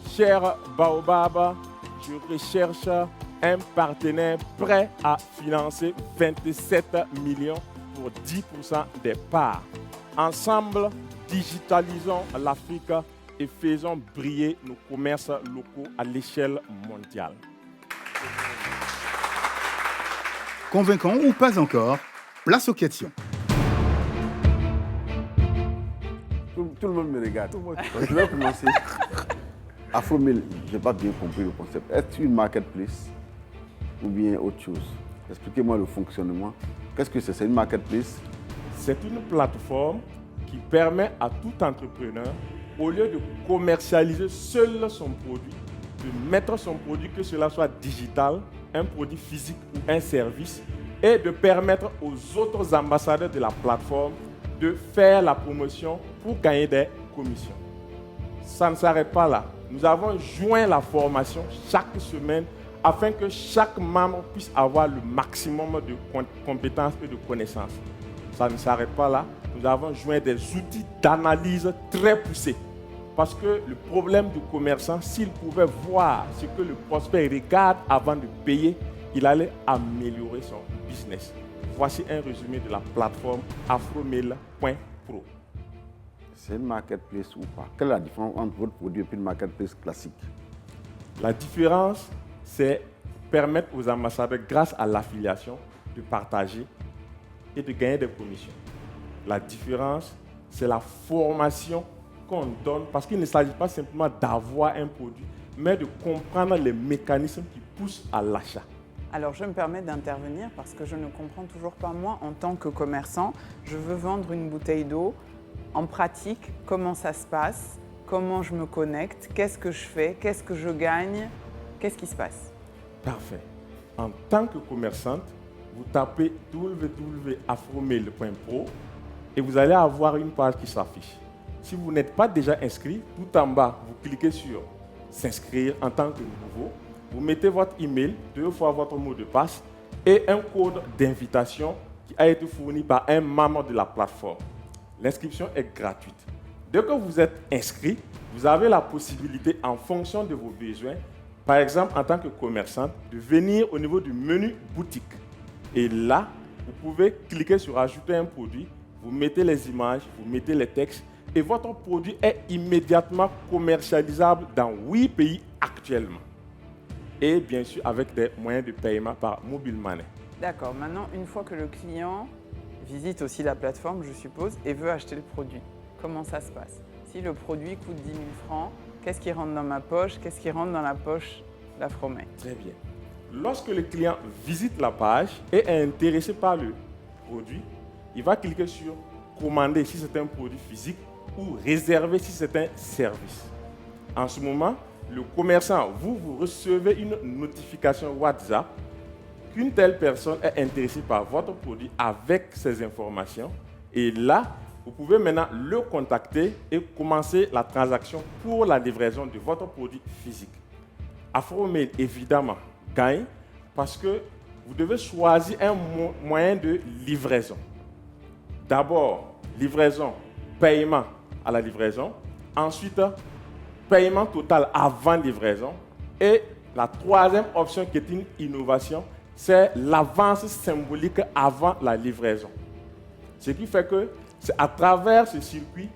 cher Baobab, je recherche un partenaire prêt à financer 27 millions pour 10% des parts. Ensemble, digitalisons l'Afrique et faisons briller nos commerces locaux à l'échelle mondiale. Convaincant ou pas encore, place aux questions. Tout le monde me regarde. Je vais commencer. Afromail, je n'ai pas bien compris le concept. Est-ce une marketplace ou bien autre chose? Expliquez-moi le fonctionnement. Qu'est-ce que c'est? C'est une marketplace? C'est une plateforme qui permet à tout entrepreneur, au lieu de commercialiser seul son produit, de mettre son produit, que cela soit digital, un produit physique ou un service, et de permettre aux autres ambassadeurs de la plateforme de faire la promotion pour gagner des commissions. Ça ne s'arrête pas là. Nous avons joint la formation chaque semaine afin que chaque membre puisse avoir le maximum de compétences et de connaissances. Ça ne s'arrête pas là. Nous avons joint des outils d'analyse très poussés. Parce que le problème du commerçant, s'il pouvait voir ce que le prospect regarde avant de payer, il allait améliorer son business. Voici un résumé de la plateforme afromail.pro. C'est une marketplace ou pas? Quelle est la différence entre votre produit et une marketplace classique? La différence, c'est permettre aux ambassadeurs, grâce à l'affiliation, de partager et de gagner des commissions. La différence, c'est la formation qu'on donne, parce qu'il ne s'agit pas simplement d'avoir un produit, mais de comprendre les mécanismes qui poussent à l'achat. Alors, je me permets d'intervenir parce que je ne comprends toujours pas, moi, en tant que commerçant, je veux vendre une bouteille d'eau. En pratique, comment ça se passe? Comment je me connecte? Qu'est-ce que je fais? Qu'est-ce que je gagne? Qu'est-ce qui se passe? Parfait. En tant que commerçante, vous tapez www.afromail.pro et vous allez avoir une page qui s'affiche. Si vous n'êtes pas déjà inscrit, tout en bas, vous cliquez sur « S'inscrire en tant que nouveau ». Vous mettez votre email, 2 fois votre mot de passe et un code d'invitation qui a été fourni par un membre de la plateforme. L'inscription est gratuite. Dès que vous êtes inscrit, vous avez la possibilité, en fonction de vos besoins, par exemple en tant que commerçante, de venir au niveau du menu boutique. Et là, vous pouvez cliquer sur « Ajouter un produit », vous mettez les images, vous mettez les textes, et votre produit est immédiatement commercialisable dans 8 pays actuellement. Et bien sûr, avec des moyens de paiement par mobile money. D'accord. Maintenant, une fois que le client visite aussi la plateforme, je suppose, et veut acheter le produit, comment ça se passe? Si le produit coûte 10 000 francs, qu'est-ce qui rentre dans ma poche? Qu'est-ce qui rentre dans la poche d'Afromail? Très bien. Lorsque le client visite la page et est intéressé par le produit, il va cliquer sur « Commander » si c'est un produit physique ou « Réserver » si c'est un service. En ce moment, le commerçant, vous recevez une notification WhatsApp qu'une telle personne est intéressée par votre produit avec ces informations. Et là, vous pouvez maintenant le contacter et commencer la transaction pour la livraison de votre produit physique. Afromail, évidemment, gagne parce que vous devez choisir un moyen de livraison. D'abord, livraison, paiement à la livraison. Ensuite, paiement total avant livraison. Et la troisième option qui est une innovation, c'est l'avance symbolique avant la livraison. Ce qui fait que c'est à travers ce circuit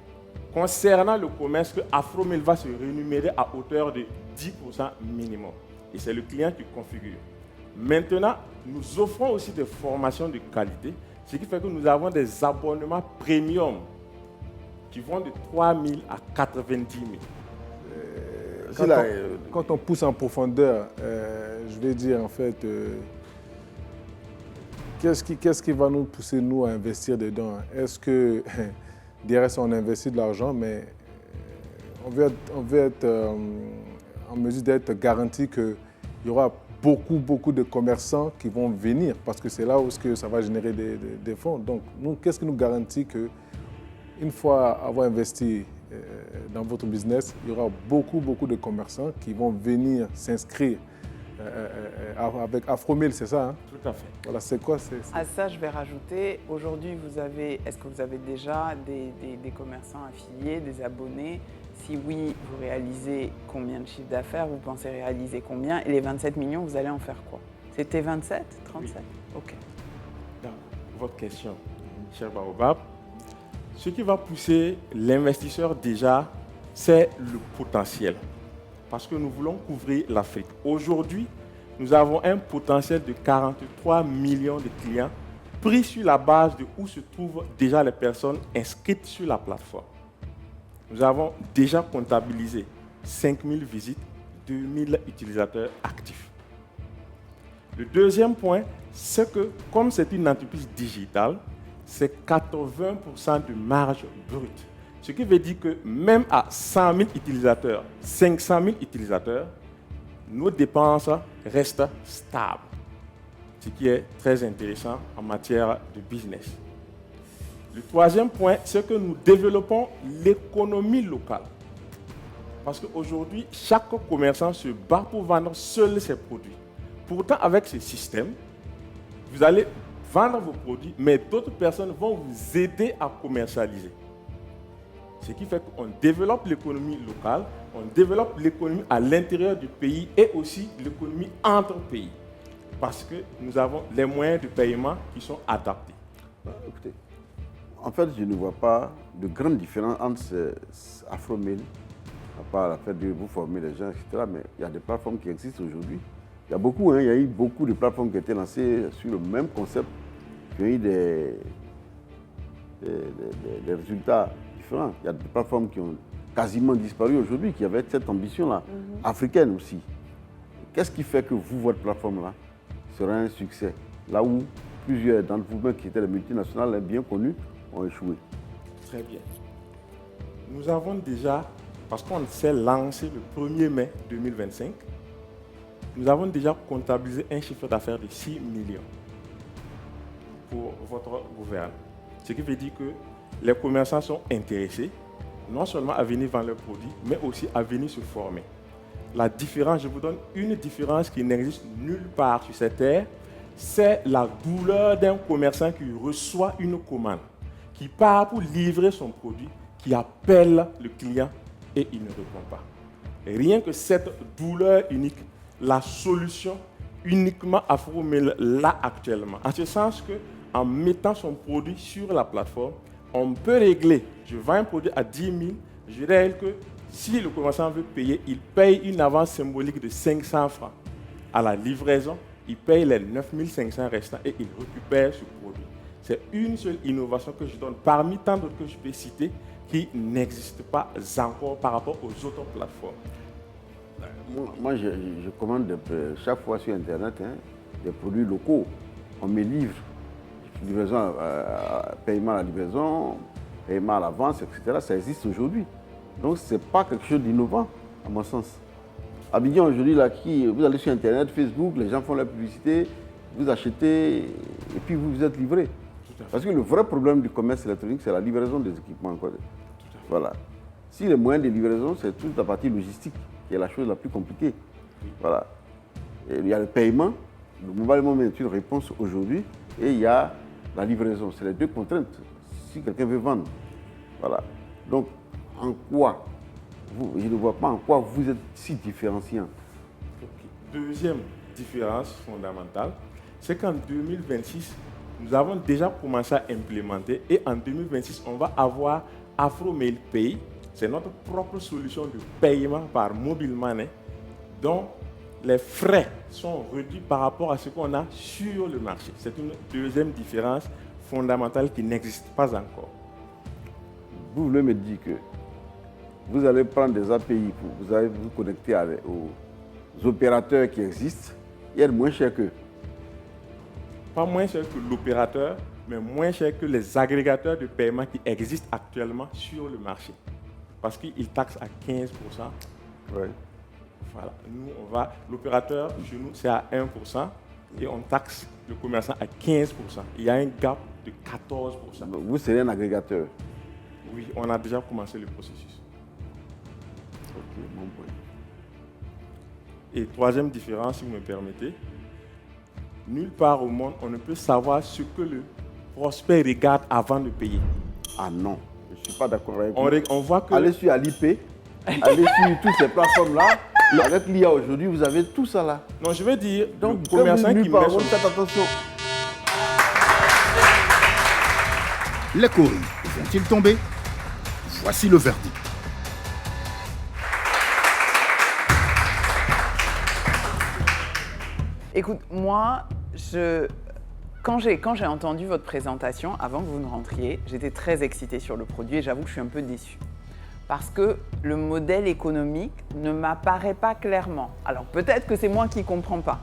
concernant le commerce que Afromail va se rémunérer à hauteur de 10% minimum. Et c'est le client qui configure. Maintenant, nous offrons aussi des formations de qualité, ce qui fait que nous avons des abonnements premium qui vont de 3 000 à 90 000. Quand on pousse en profondeur, je vais dire en fait, qu'est-ce qui va nous pousser nous à investir dedans? Est-ce que derrière ça on investit de l'argent, mais on veut être en mesure d'être garanti qu'il y aura beaucoup de commerçants qui vont venir parce que c'est là où ça va générer des fonds. Donc nous, qu'est-ce qui nous garantit que une fois avoir investi dans votre business, il y aura beaucoup de commerçants qui vont venir s'inscrire avec Afromail, c'est ça, hein? Tout à fait. Voilà, c'est quoi À ça, je vais rajouter, aujourd'hui, est-ce que vous avez déjà des commerçants affiliés, des abonnés? Si oui, vous réalisez combien de chiffre d'affaires? Vous pensez réaliser combien? Et les 27 millions, vous allez en faire quoi? C'était 27, 37? Oui. Ok. Donc, votre question, cher Baobab, ce qui va pousser l'investisseur déjà, c'est le potentiel. Parce que nous voulons couvrir l'Afrique. Aujourd'hui, nous avons un potentiel de 43 millions de clients pris sur la base de où se trouvent déjà les personnes inscrites sur la plateforme. Nous avons déjà comptabilisé 5000 visites, 2000 utilisateurs actifs. Le deuxième point, c'est que comme c'est une entreprise digitale, c'est 80% de marge brute. Ce qui veut dire que même à 100 000 utilisateurs, 500 000 utilisateurs, nos dépenses restent stables. Ce qui est très intéressant en matière de business. Le troisième point, c'est que nous développons l'économie locale. Parce qu'aujourd'hui, chaque commerçant se bat pour vendre seul ses produits. Pourtant, avec ce système, vous allez vendre vos produits, mais d'autres personnes vont vous aider à commercialiser. Ce qui fait qu'on développe l'économie locale, on développe l'économie à l'intérieur du pays et aussi l'économie entre pays. Parce que nous avons les moyens de paiement qui sont adaptés. Écoutez, en fait, je ne vois pas de grande différence entre Afromail, à part la fait de vous former les gens, etc. Mais il y a des plateformes qui existent aujourd'hui. Il y a beaucoup, il y a eu beaucoup de plateformes qui ont été lancées sur le même concept, qui ont eu des résultats différents. Il y a des plateformes qui ont quasiment disparu aujourd'hui, qui avaient cette ambition-là, africaine aussi. Qu'est-ce qui fait que vous, votre plateforme-là, sera un succès? Là où plusieurs d'entre vous, qui étaient les multinationales bien connues, ont échoué. Très bien. Nous avons déjà, parce qu'on s'est lancé le 1er mai 2025, nous avons déjà comptabilisé un chiffre d'affaires de 6 millions pour votre gouvernement. Ce qui veut dire que les commerçants sont intéressés, non seulement à venir vendre leurs produits, mais aussi à venir se former. La différence, je vous donne une différence qui n'existe nulle part sur cette terre, c'est la douleur d'un commerçant qui reçoit une commande, qui part pour livrer son produit, qui appelle le client et il ne répond pas. Rien que cette douleur unique, la solution uniquement Afromail là actuellement. En ce sens qu'en mettant son produit sur la plateforme, on peut régler. Je vends un produit à 10 000, je règle que si le commerçant veut payer, il paye une avance symbolique de 500 francs. À la livraison, il paye les 9 500 restants et il récupère ce produit. C'est une seule innovation que je donne parmi tant d'autres que je peux citer qui n'existe pas encore par rapport aux autres plateformes. Moi, je commande chaque fois sur Internet des produits locaux. On me livre. Livraison, paiement à la livraison, paiement à l'avance, etc. Ça existe aujourd'hui. Donc, ce n'est pas quelque chose d'innovant, à mon sens. Abidjan, aujourd'hui, vous allez sur Internet, Facebook, les gens font la publicité, vous achetez et puis vous êtes livré. Parce que le vrai problème du commerce électronique, c'est la livraison des équipements. Voilà. Si les moyens de livraison, c'est toute la partie logistique qui est la chose la plus compliquée. Voilà. Et il y a le paiement, le mobile money est une réponse aujourd'hui, et il y a la livraison. C'est les deux contraintes si quelqu'un veut vendre. Voilà. Donc, en quoi, je ne vois pas en quoi vous êtes si différenciant. Deuxième différence fondamentale, c'est qu'en 2026, nous avons déjà commencé à implémenter et en 2026, on va avoir Afromail Pay. C'est notre propre solution de paiement par mobile money dont les frais sont réduits par rapport à ce qu'on a sur le marché. C'est une deuxième différence fondamentale qui n'existe pas encore. Vous voulez me dire que vous allez prendre des API, vous allez vous connecter aux opérateurs qui existent et être moins cher qu'eux. Pas moins cher que l'opérateur, mais moins cher que les agrégateurs de paiement qui existent actuellement sur le marché. Parce qu'ils taxent à 15%. Ouais. Voilà. Nous, l'opérateur, chez nous, c'est à 1% et on taxe le commerçant à 15%. Il y a un gap de 14%. Vous serez un agrégateur. Oui, on a déjà commencé le processus. Ok, bon point. Et troisième différence, si vous me permettez, nulle part au monde, on ne peut savoir ce que le prospect regarde avant de payer. Ah non, je ne suis pas d'accord avec On vous. on voit que... Allez sur Alipay, allez sur toutes ces plateformes-là. Avec l'IA aujourd'hui, vous avez tout ça là. Non, je veux dire, donc, le commerçant qui met son... faites attention. Les coris vont-ils tomber? Voici le verdict. Écoute, moi, quand j'ai entendu votre présentation, avant que vous ne rentriez, j'étais très excitée sur le produit et j'avoue que je suis un peu déçue. Parce que le modèle économique ne m'apparaît pas clairement. Alors peut-être que c'est moi qui ne comprends pas,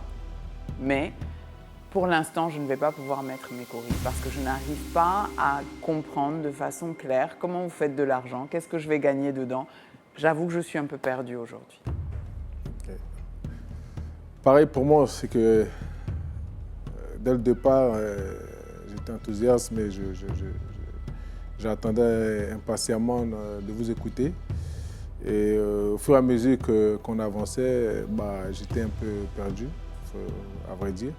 mais pour l'instant, je ne vais pas pouvoir mettre mes coris parce que je n'arrive pas à comprendre de façon claire comment vous faites de l'argent, qu'est-ce que je vais gagner dedans. J'avoue que je suis un peu perdue aujourd'hui. Okay. Pareil pour moi, c'est que dès le départ, j'étais enthousiaste, mais j'attendais impatiemment de vous écouter. Et au fur et à mesure qu'on avançait, j'étais un peu perdu, à vrai dire.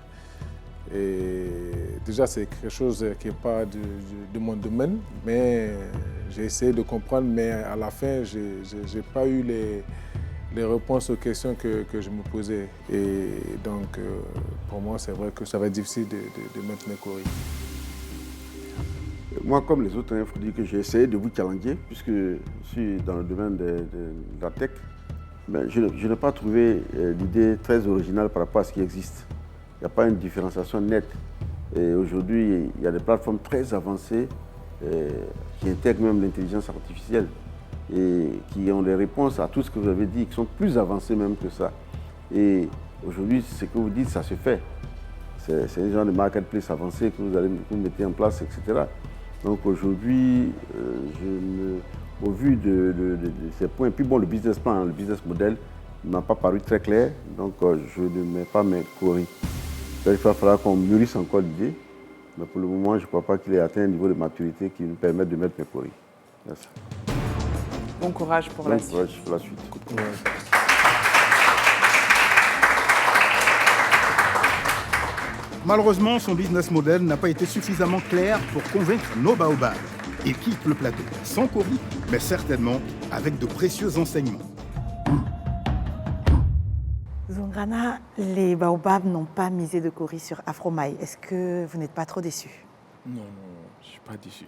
Et déjà, c'est quelque chose qui n'est pas de mon domaine, mais j'ai essayé de comprendre, mais à la fin, je n'ai pas eu les réponses aux questions que je me posais. Et donc, pour moi, c'est vrai que ça va être difficile de mettre mes coris. Moi, comme les autres, il faut dire que j'ai essayé de vous challenger, puisque je suis dans le domaine de la tech. Mais je n'ai pas trouvé l'idée très originale par rapport à ce qui existe. Il n'y a pas une différenciation nette. Et aujourd'hui, il y a des plateformes très avancées qui intègrent même l'intelligence artificielle et qui ont des réponses à tout ce que vous avez dit, qui sont plus avancées même que ça. Et aujourd'hui, ce que vous dites, ça se fait. C'est un genre de marketplace avancé que vous mettez en place, etc. Donc aujourd'hui, au vu de ces points, puis bon, le business plan, le business model ne m'a pas paru très clair, donc je ne mets pas mes coris. Il va falloir qu'on mûrisse encore l'idée, mais pour le moment, je ne crois pas qu'il ait atteint un niveau de maturité qui nous permette de mettre mes coris. Merci. Bon courage pour la suite. Bon courage pour la suite. Malheureusement, son business model n'a pas été suffisamment clair pour convaincre nos baobabs. Il quitte le plateau sans coris, mais certainement avec de précieux enseignements. Zongrana, les baobabs n'ont pas misé de coris sur Afromaï. Est-ce que vous n'êtes pas trop déçu? Non, je ne suis pas déçu.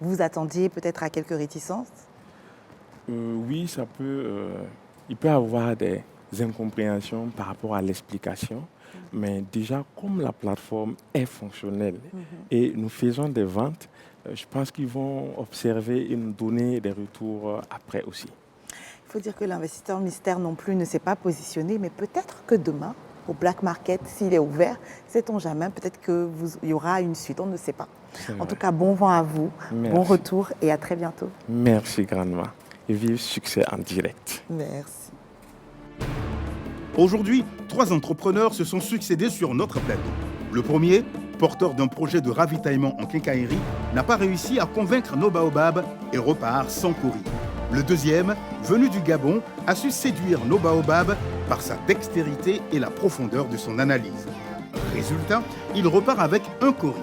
Vous vous attendiez peut-être à quelques réticences? Oui, ça peut. Il peut y avoir des incompréhensions par rapport à l'explication. Mais déjà, comme la plateforme est fonctionnelle et nous faisons des ventes, je pense qu'ils vont observer et nous donner des retours après aussi. Il faut dire que l'investisseur mystère non plus ne s'est pas positionné, mais peut-être que demain, au Black Market, s'il est ouvert, sait-on jamais, peut-être qu'il y aura une suite, on ne sait pas. En tout cas, bon vent à vous, Merci. Bon retour et à très bientôt. Merci grandement et vive succès en direct. Merci. Aujourd'hui, 3 entrepreneurs se sont succédés sur notre plateau. Le premier, porteur d'un projet de ravitaillement en quincaillerie, n'a pas réussi à convaincre nos baobabs et repart sans coris. Le deuxième, venu du Gabon, a su séduire nos baobabs par sa dextérité et la profondeur de son analyse. Résultat, il repart avec un coris.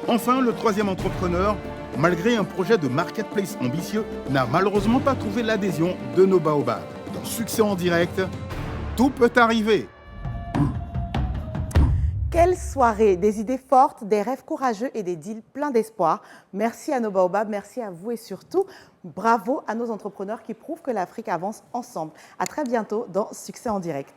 Enfin, le troisième entrepreneur, malgré un projet de marketplace ambitieux, n'a malheureusement pas trouvé l'adhésion de nos baobabs. Dans Succès en direct, tout peut arriver. Quelle soirée, des idées fortes, des rêves courageux et des deals pleins d'espoir. Merci à nos baobabs, merci à vous et surtout, bravo à nos entrepreneurs qui prouvent que l'Afrique avance ensemble. À très bientôt dans Succès en direct.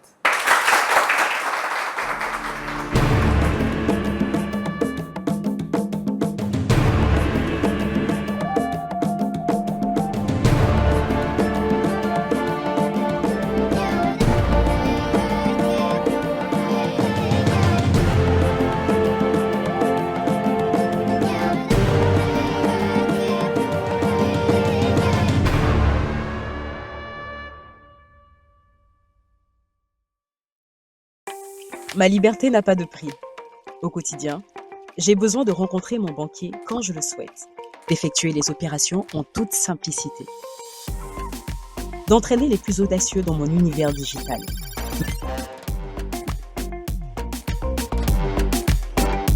Ma liberté n'a pas de prix. Au quotidien, j'ai besoin de rencontrer mon banquier quand je le souhaite. d'effectuer les opérations en toute simplicité, d'entraîner les plus audacieux dans mon univers digital.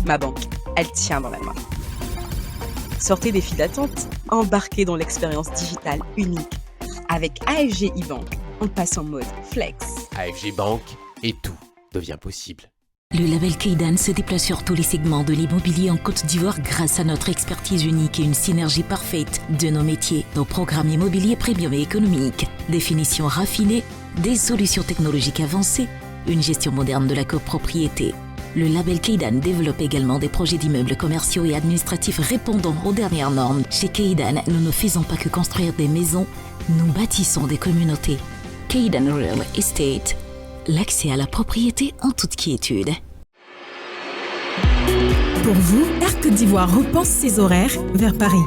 Ma banque, elle tient dans la main. Sortez des files d'attente, embarquez dans l'expérience digitale unique avec AFG e-Bank en passant en mode flex. AFG Bank et tout devient possible. Le label Kaydan se déploie sur tous les segments de l'immobilier en Côte d'Ivoire grâce à notre expertise unique et une synergie parfaite de nos métiers, nos programmes immobiliers premium et économiques, définition raffinée, des solutions technologiques avancées, une gestion moderne de la copropriété. Le label Kaydan développe également des projets d'immeubles commerciaux et administratifs répondant aux dernières normes. Chez Kaydan, nous ne faisons pas que construire des maisons, nous bâtissons des communautés. Kaydan Real Estate, l'accès à la propriété en toute quiétude. Pour vous, Air Côte d'Ivoire repense ses horaires vers Paris.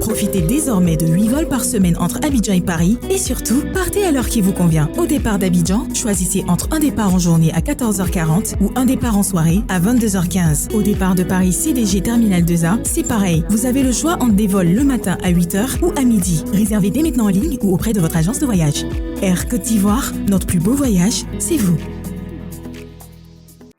Profitez désormais de 8 vols par semaine entre Abidjan et Paris et surtout, partez à l'heure qui vous convient. Au départ d'Abidjan, choisissez entre un départ en journée à 14h40 ou un départ en soirée à 22h15. Au départ de Paris CDG Terminal 2A, c'est pareil. Vous avez le choix entre des vols le matin à 8h ou à midi. Réservez dès maintenant en ligne ou auprès de votre agence de voyage. Air Côte d'Ivoire, notre plus beau voyage, c'est vous.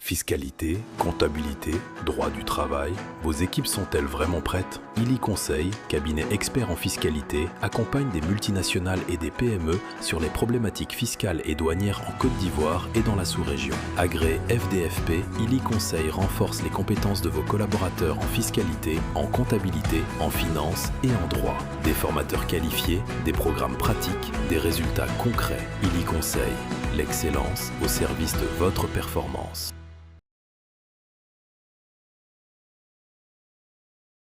Fiscalité, comptabilité, droit du travail, vos équipes sont-elles vraiment prêtes? Illy Conseil, cabinet expert en fiscalité, accompagne des multinationales et des PME sur les problématiques fiscales et douanières en Côte d'Ivoire et dans la sous-région. Agréé FDFP, Illy Conseil renforce les compétences de vos collaborateurs en fiscalité, en comptabilité, en finance et en droit. Des formateurs qualifiés, des programmes pratiques, des résultats concrets. Illy Conseil, l'excellence au service de votre performance.